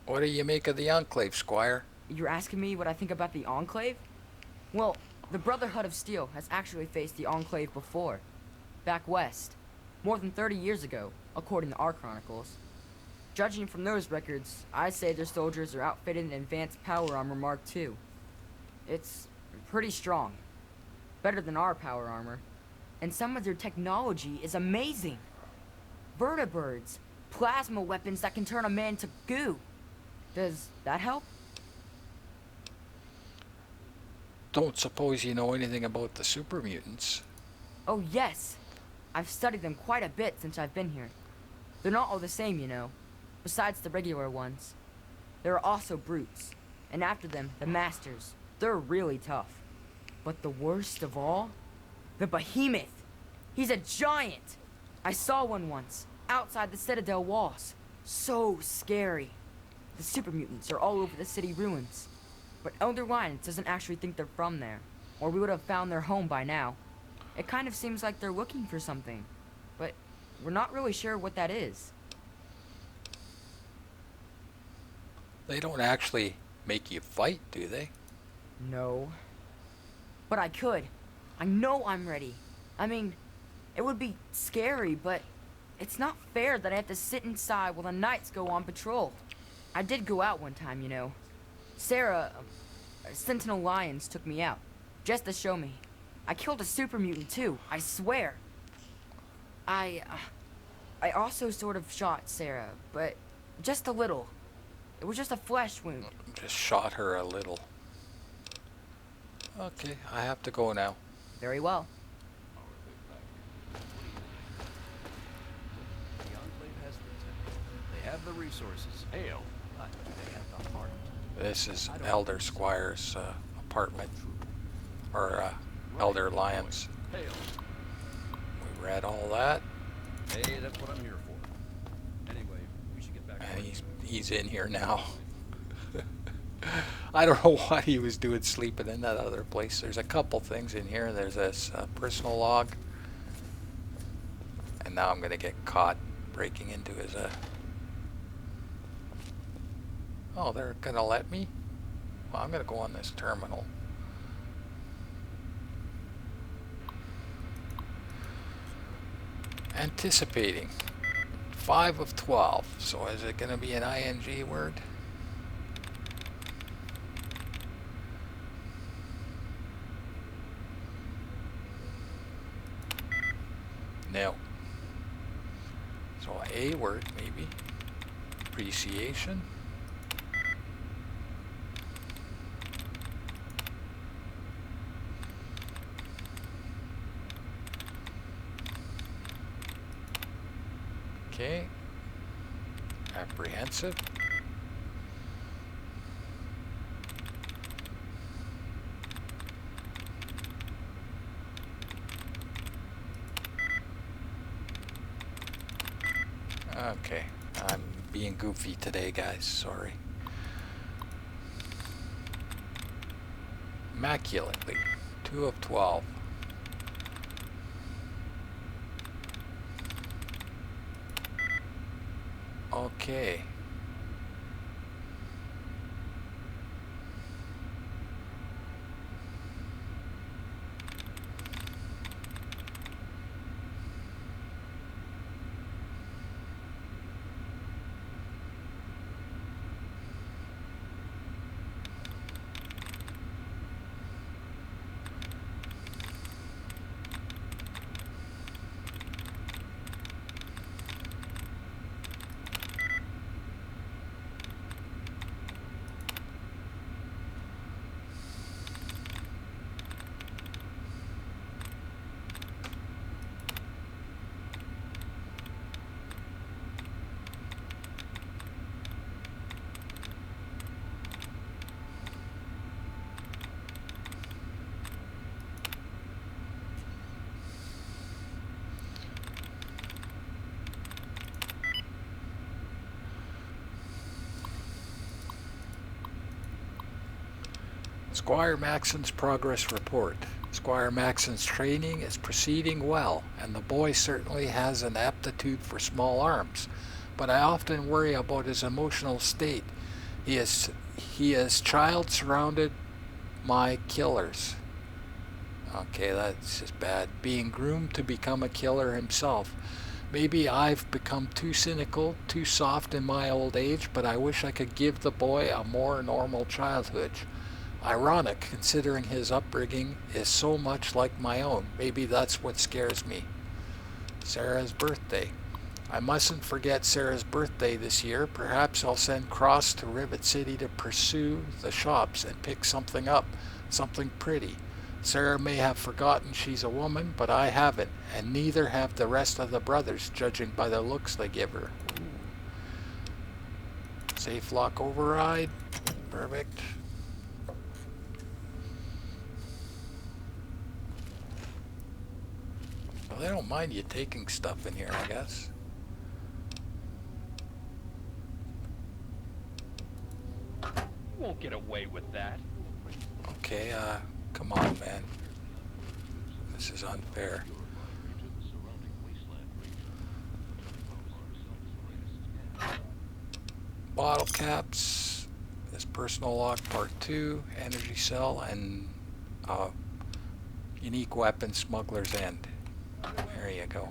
What do you make of the Enclave, Squire? You're asking me what I think about the Enclave? Well, the Brotherhood of Steel has actually faced the Enclave before. Back west. More than 30 years ago, according to our chronicles. Judging from those records, I'd say their soldiers are outfitted in advanced power armor Mark II. It's pretty strong. Better than our power armor. And some of their technology is amazing. Vertibirds, plasma weapons that can turn a man to goo. Does that help? Don't suppose you know anything about the super mutants. Oh yes. I've studied them quite a bit since I've been here. They're not all the same, you know. Besides the regular ones. There are also brutes. And after them, the masters. They're really tough. But the worst of all? The behemoth. He's a giant. I saw one once, outside the Citadel walls. So scary. The super mutants are all over the city ruins. But Elder Lyons doesn't actually think they're from there, or we would have found their home by now. It kind of seems like they're looking for something, but we're not really sure what that is. They don't actually make you fight, do they? No. But I could. I know I'm ready. I mean, it would be scary, but it's not fair that I have to sit inside while the knights go on patrol. I did go out one time, you know. Sarah, Sentinel Lyons took me out, just to show me. I killed a super mutant too, I swear. I also sort of shot Sarah, but just a little. It was just a flesh wound. Just shot her a little. Okay, I have to go now. Very well. The Enclave has the tech. They have the resources. Hail. But they have the heart. This is Elder Squire's apartment. Or Elder Lyons. Hail. We read all that. Hey, that's what I'm here for. Anyway, we should get back to And it. he's in here now. I don't know what he was doing sleeping in that other place. There's a couple things in here. There's this personal log. And now I'm going to get caught breaking into his... Oh, they're going to let me? Well, I'm going to go on this terminal. Anticipating. 5 of 12. So is it going to be an ing word? No. So a word maybe. Appreciation. Okay. Apprehensive. Okay, I'm being goofy today, guys. Sorry. Immaculately. 2 of 12. Okay. Squire Maxon's progress report. Squire Maxon's training is proceeding well, and the boy certainly has an aptitude for small arms. But I often worry about his emotional state. He is child surrounded by killers. Okay, that's just bad. Being groomed to become a killer himself. Maybe I've become too cynical, too soft in my old age, but I wish I could give the boy a more normal childhood. Ironic, considering his upbringing is so much like my own. Maybe that's what scares me. Sarah's birthday. I mustn't forget Sarah's birthday this year. Perhaps I'll send Cross to Rivet City to pursue the shops and pick something up, something pretty. Sarah may have forgotten she's a woman, but I haven't, and neither have the rest of the brothers, judging by the looks they give her. Safe lock override. Perfect. Well, they don't mind you taking stuff in here, I guess. You won't get away with that. Okay, come on, man. This is unfair. Bottle caps. This personal lock part 2. Energy cell and unique weapon smuggler's end. There you go.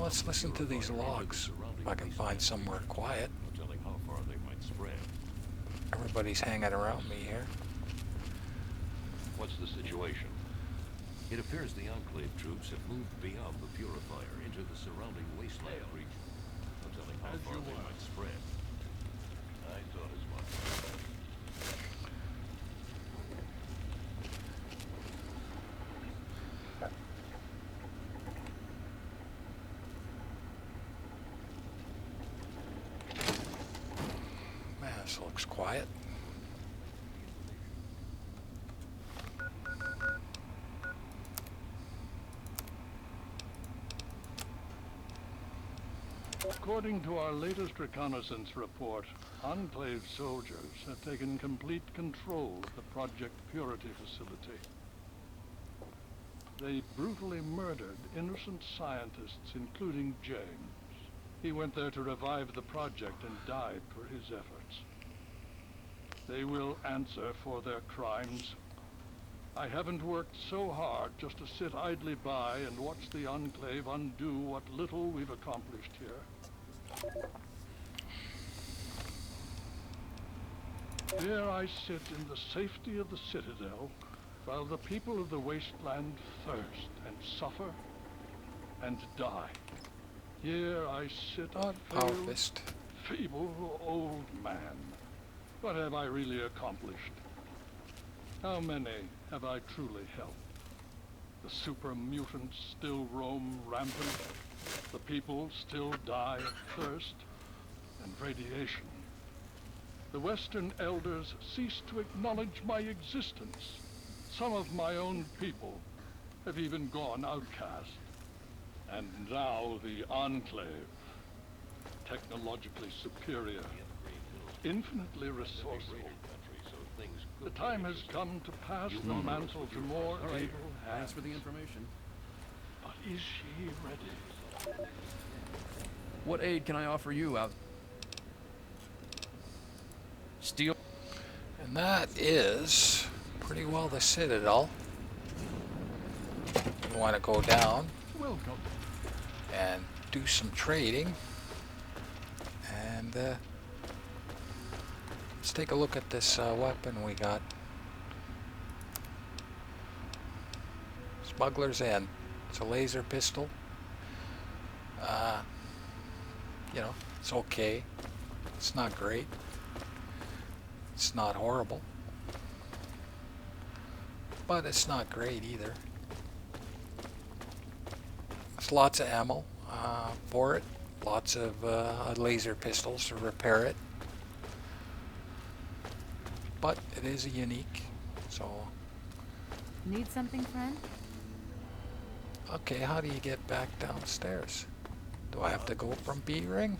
Let's listen to these logs. If I can find somewhere quiet. Everybody's hanging around me here. What's the situation? It appears the Enclave troops have moved beyond the Purifier into the surrounding wasteland region. No telling how far they might spread. I thought as much. Man, this looks quiet. According to our latest reconnaissance report, Enclave soldiers have taken complete control of the Project Purity facility. They brutally murdered innocent scientists, including James. He went there to revive the project and died for his efforts. They will answer for their crimes. I haven't worked so hard just to sit idly by and watch the Enclave undo what little we've accomplished here. Here I sit in the safety of the Citadel, while the people of the wasteland thirst and suffer and die. Here I sit, a failed, feeble old man. What have I really accomplished? How many have I truly helped? The super mutants still roam rampant. The people still die of thirst and radiation. The Western elders cease to acknowledge my existence. Some of my own people have even gone outcast. And now the Enclave, technologically superior, infinitely resourceful. The time has come to pass the mantle to more able hands. Thanks for the information. But is she ready? What aid can I offer you out? Steel. And that is pretty well the Citadel. You want to go down Welcome. and do some trading. And let's take a look at this weapon we got. Smuggler's End. It's a laser pistol. You know, it's okay. It's not great. It's not horrible. But it's not great either. There's lots of ammo for it. Lots of laser pistols to repair it. But it is a unique, so... Need something, friend? Okay, how do you get back downstairs? Do I have to go from B ring?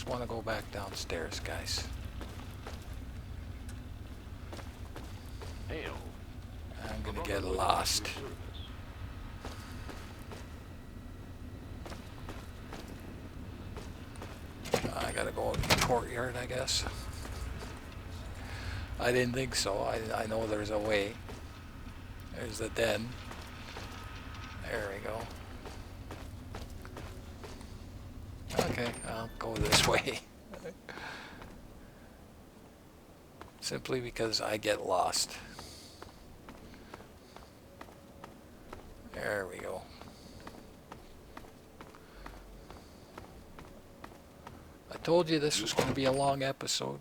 just want to go back downstairs, guys. Hail. I'm gonna get lost. I gotta go in the courtyard, I guess. I didn't think so. I know there's a way. There's the den. There we go. Okay, I'll go this way. Simply because I get lost. There we go. I told you this was going to be a long episode.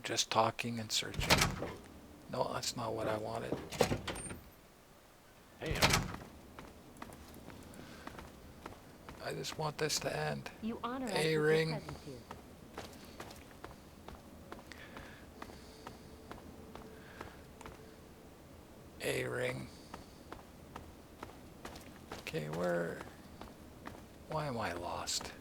Just talking and searching. No, that's not what I wanted. Hail. I just want this to end. You honor us with your A-ring. presence here. A-ring. Okay, where... Why am I lost?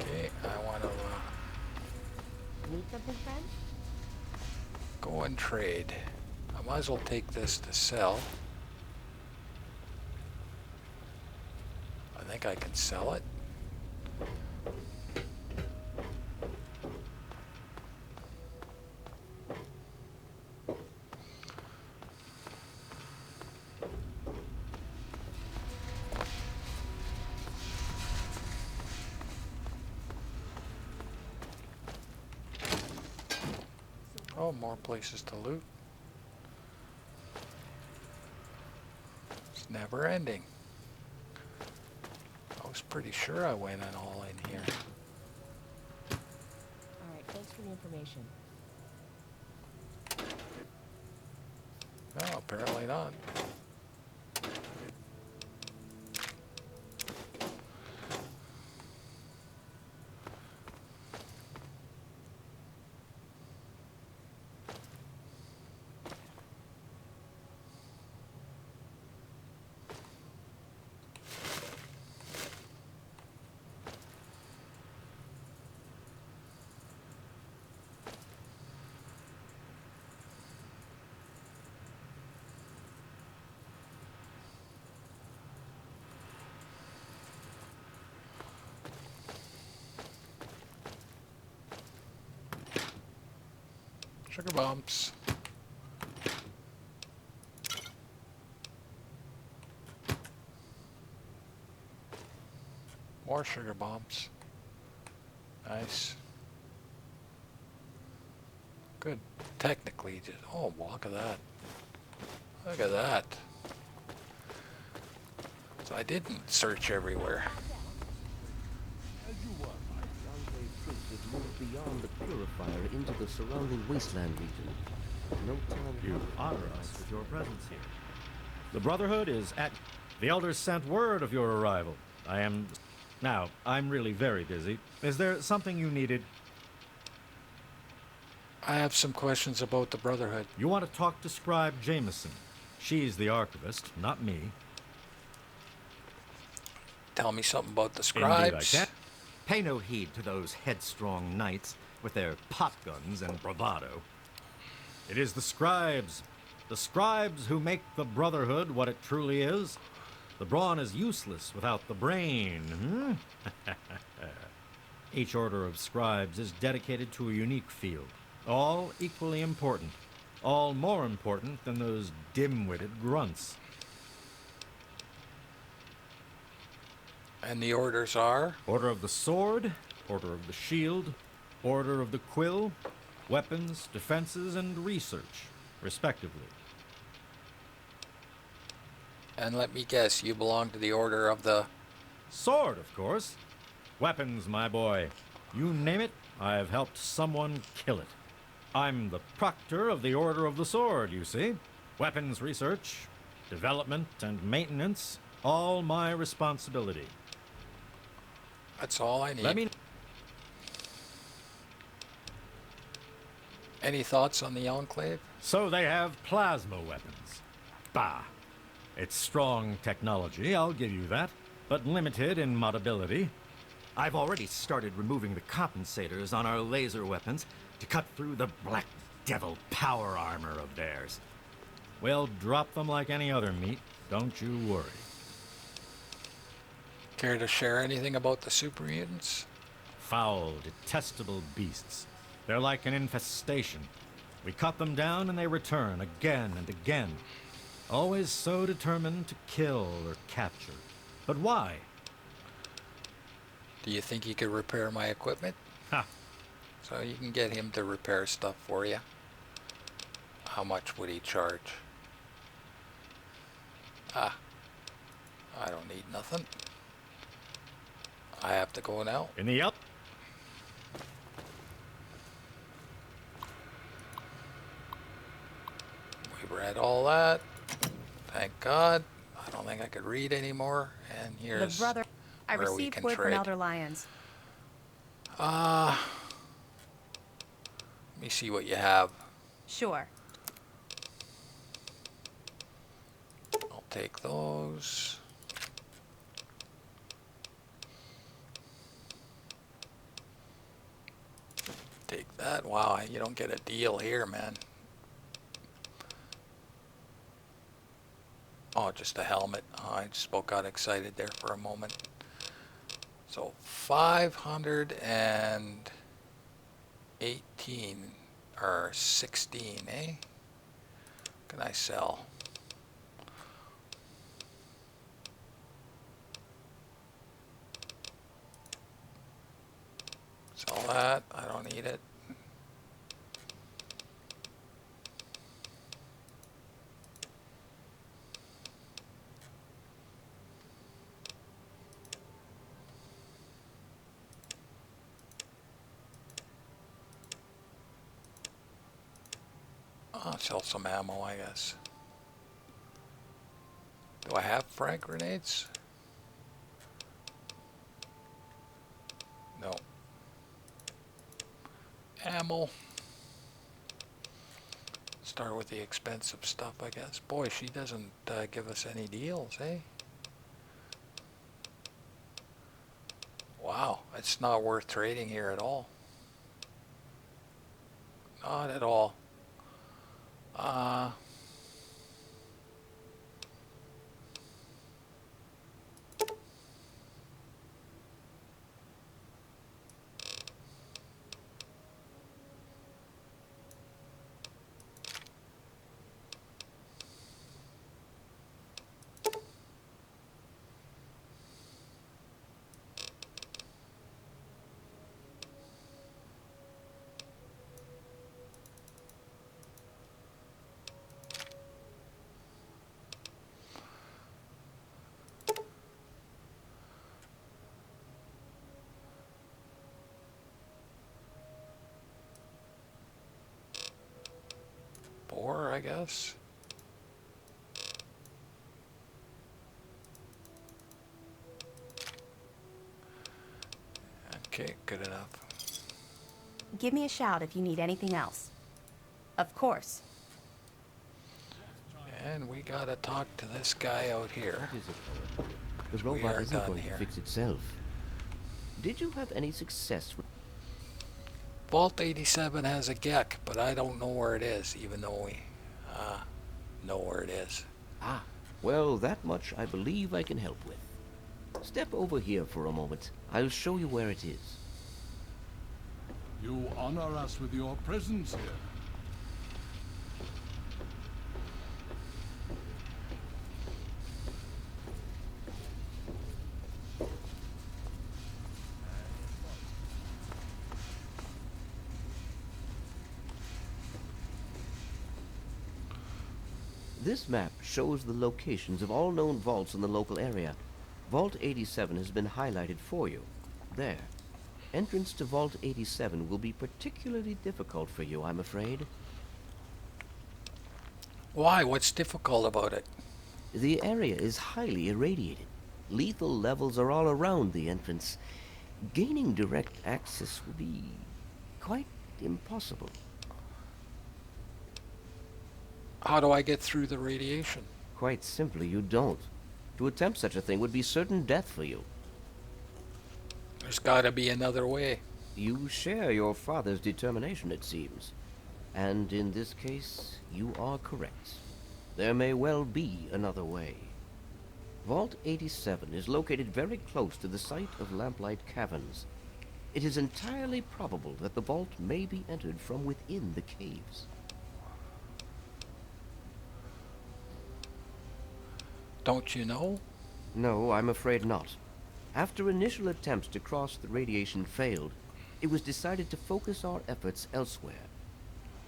Okay, I want to Need something, friend? go and trade. I might as well take this to sell. I think I can sell it. Oh, more places to loot. It's never ending. I was pretty sure I went in all in here. Alright, thanks for the information. No, apparently not. Sugar bumps. More sugar bombs. Nice. Good. Technically, just oh, look at that. Look at that. So I didn't search everywhere. The enclave troops have moved beyond the purifier into the surrounding wasteland region. No time. You honor us with your presence here. The Brotherhood is at... The Elders sent word of your arrival. Now, I'm really very busy. Is there something you needed? I have some questions about the Brotherhood. You want to talk to Scribe Jameson. She's the archivist, not me. Tell me something about the Indeed, I scribes. can. Pay no heed to those headstrong knights with their pop guns and bravado. It is the scribes who make the Brotherhood what it truly is. The brawn is useless without the brain. Each order of scribes is dedicated to a unique field, all equally important, all more important than those dim-witted grunts. And the orders are? Order of the Sword, Order of the Shield, Order of the Quill, Weapons, Defenses, and Research, respectively. And let me guess, you belong to the Order of the... Sword, of course. Weapons, my boy. You name it, I've helped someone kill it. I'm the proctor of the Order of the Sword, you see. Weapons research, development, and maintenance, all my responsibility. That's all I need. Let me... Any thoughts on the Enclave? So they have plasma weapons. Bah. It's strong technology, I'll give you that, but limited in modability. I've already started removing the compensators on our laser weapons to cut through the black devil power armor of theirs. We'll drop them like any other meat, don't you worry. Care to share anything about the super mutants? Foul, detestable beasts. They're like an infestation. We cut them down and they return again and again. Always so determined to kill or capture. But why? Do you think you could repair my equipment? Ha! So you can get him to repair stuff for you. How much would he charge? Ah, I don't need nothing. I have to go now. In the up. We read all that. Thank God. I don't think I could read anymore. And here's The brother. I where we received can word from trade. Elder Lyons. Let me see what you have. Sure. I'll take those. Take that. Wow, you don't get a deal here, man. Oh, just a helmet. Oh, I just got excited there for a moment. So 518 or 16, eh? Can I sell? Sell that. I don't need it. I'll sell some ammo, I guess. Do I have frag grenades? No. Ammo. Start with the expensive stuff, I guess. Boy, she doesn't give us any deals, eh? Wow, it's not worth trading here at all. Not at all. Four, I guess. Okay, good enough. Give me a shout if you need anything else. Of course. And we gotta talk to this guy out here. The We robot are isn't done going here. to fix itself. Did you have any success with... Vault 87 has a GEC, but I don't know where it is, even though we know where it is. Ah, well, that much I believe I can help with. Step over here for a moment. I'll show you where it is. You honor us with your presence here. This map shows the locations of all known vaults in the local area. Vault 87 has been highlighted for you. There. Entrance to Vault 87 will be particularly difficult for you, I'm afraid. Why? What's difficult about it? The area is highly irradiated. Lethal levels are all around the entrance. Gaining direct access will be quite impossible. How do I get through the radiation? Quite simply, you don't. To attempt such a thing would be certain death for you. There's gotta be another way. You share your father's determination, it seems. And in this case, you are correct. There may well be another way. Vault 87 is located very close to the site of Lamplight Caverns. It is entirely probable that the vault may be entered from within the caves. Don't you know? No, I'm afraid not. After initial attempts to cross the radiation failed, it was decided to focus our efforts elsewhere.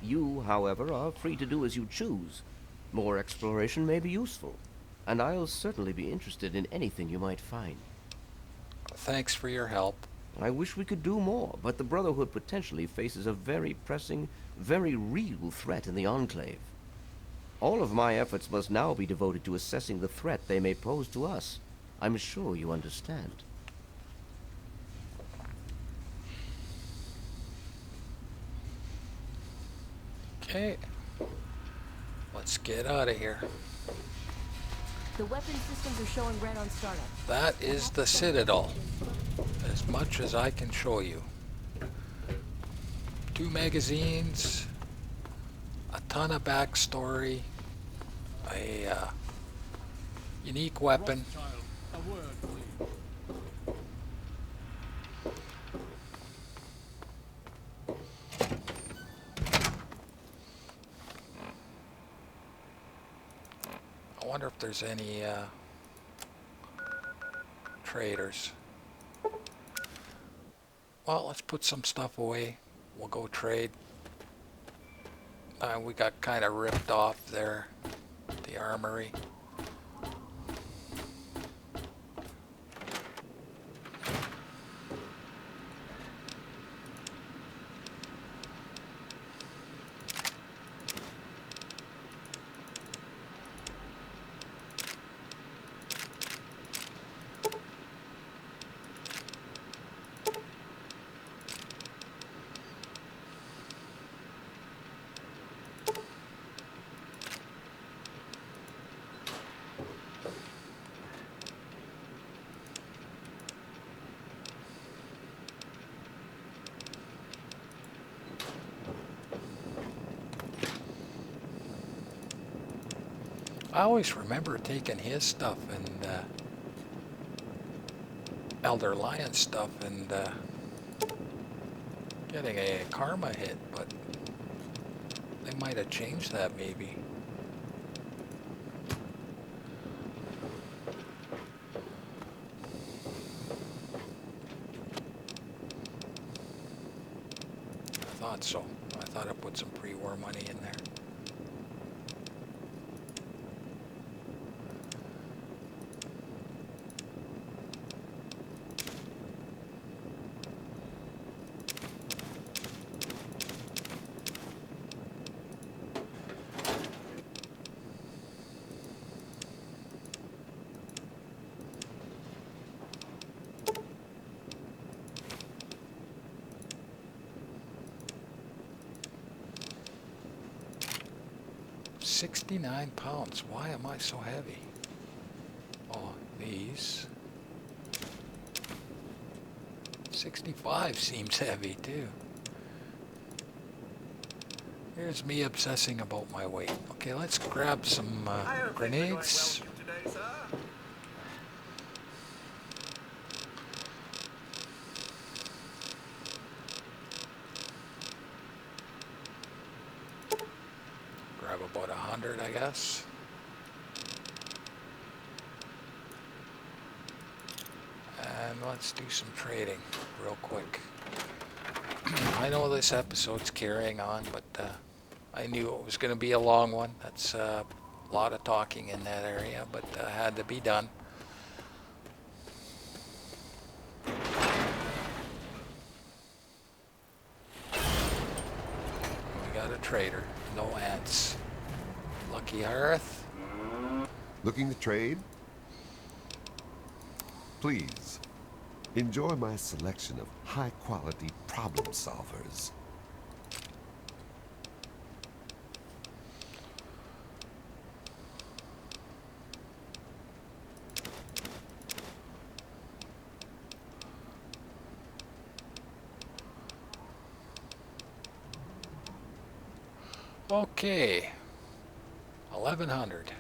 You, however, are free to do as you choose. More exploration may be useful, and I'll certainly be interested in anything you might find. Thanks for your help. I wish we could do more, but the Brotherhood potentially faces a very pressing, very real threat in the Enclave. All of my efforts must now be devoted to assessing the threat they may pose to us. I'm sure you understand. Okay. Let's get out of here. The weapon systems are showing red on startup. That is the Citadel. As much as I can show you. 2 magazines, a ton of backstory, a unique weapon. A word, please. I wonder if there's any traders. Well, let's put some stuff away. We'll go trade. We got kind of ripped off there, the armory. I always remember taking his stuff and Elder Lion stuff and getting a karma hit, but they might have changed that maybe. I thought so. I thought I put some pre-war money in there. £69. Why am I so heavy? Oh, these. 65 seems heavy too. Here's me obsessing about my weight. Okay, let's grab some grenades. Grab about 100, I guess. And let's do some trading real quick. I know this episode's carrying on, but I knew it was going to be a long one. That's a lot of talking in that area, but had to be done. We got a trader. No ants. Lucky Hearth. Looking to trade? Please, enjoy my selection of high-quality problem solvers. Okay. 1100.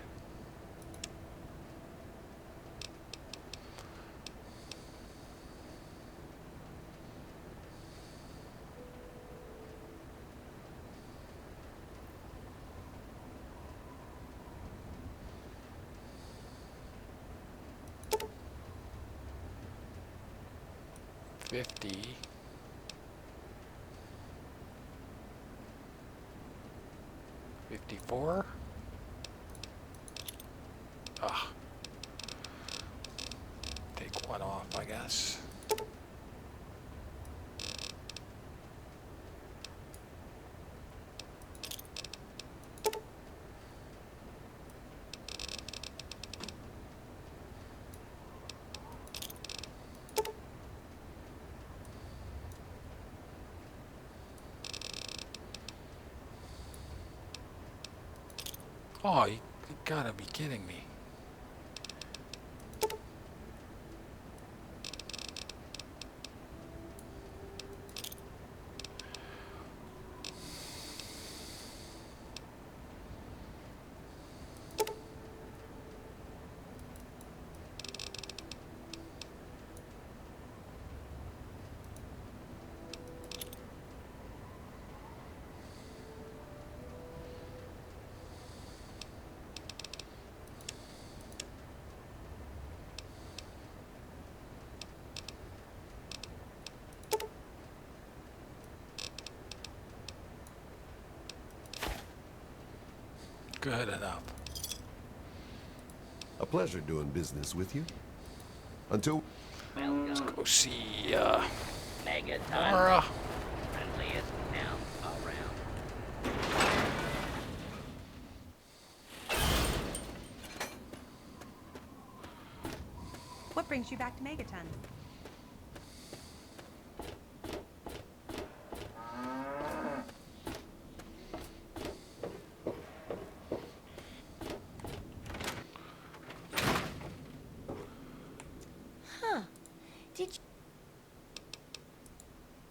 $50. 54. Ah. Take one off, I guess. Oh, you gotta be kidding me. Good enough. A pleasure doing business with you. Until... Let's go see, Megaton. Laura. Friendliest elf around. What brings you back to Megaton? Huh. Did you...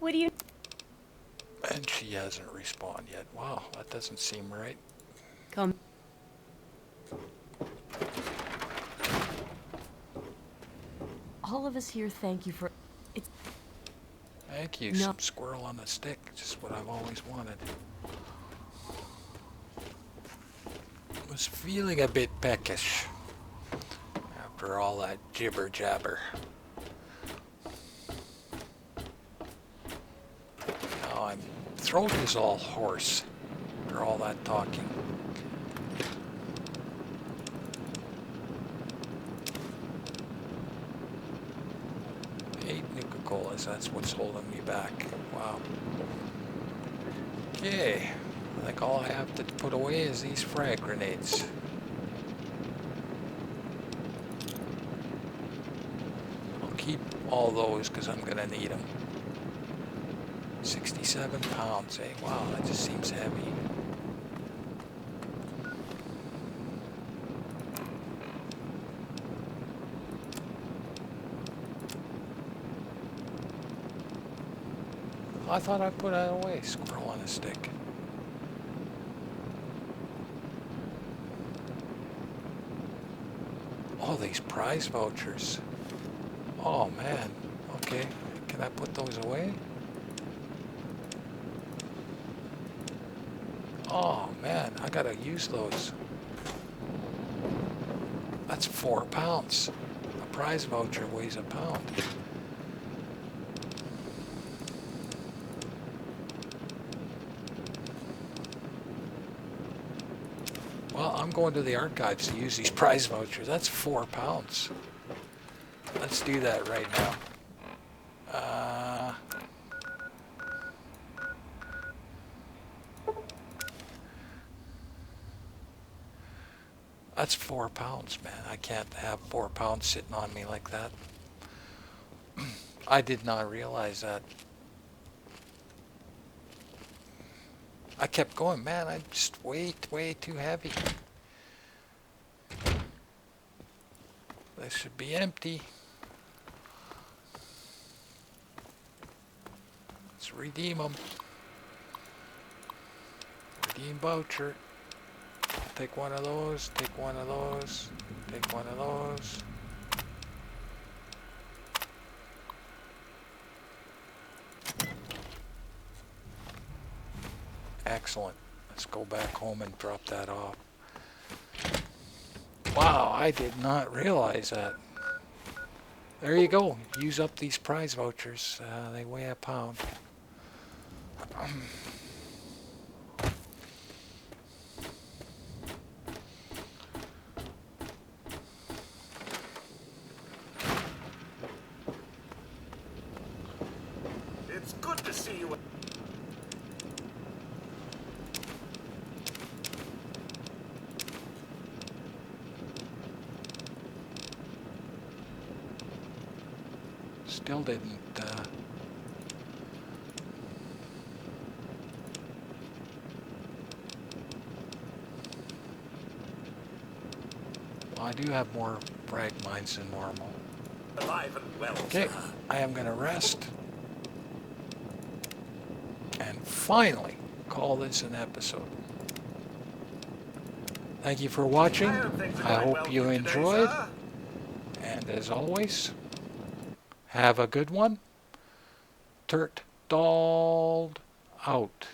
What do you... And she hasn't respawned yet. Wow, that doesn't seem right. Come. All of us here thank you for... It's... Thank you, No. some squirrel on a stick. Just what I've always wanted. Was feeling a bit peckish after all that jibber jabber. Now my throat is all hoarse after all that talking. Nuka-Colas, that's what's holding me back. Wow. Okay. I think all I have to put away is these frag grenades. I'll keep all those because I'm going to need them. 67 pounds, eh? Wow, that just seems heavy. I thought I put that away. Squirrel on a stick. Oh, these prize vouchers. Oh, man. Okay. Can I put those away? Oh, man. I gotta use those. That's 4 pounds. A prize voucher weighs a pound. Well, I'm going to the archives to use these prize vouchers. That's 4 pounds. Let's do that right now. That's 4 pounds, man. I can't have 4 pounds sitting on me like that. I did not realize that. I kept going, man, I'm just way too heavy. This should be empty. Let's redeem them. Redeem voucher. Take one of those, take one of those, take one of those. Excellent. Let's go back home and drop that off. Wow, I did not realize that. There you go. Use up these prize vouchers. They weigh a pound. It's good to see you. Still didn't. Well, I do have more frag mines than normal. Alive and well, Okay, sir. I am going to rest. And finally, call this an episode. Thank you for watching. I hope you enjoyed. And as always, have a good one. Turt Dald out.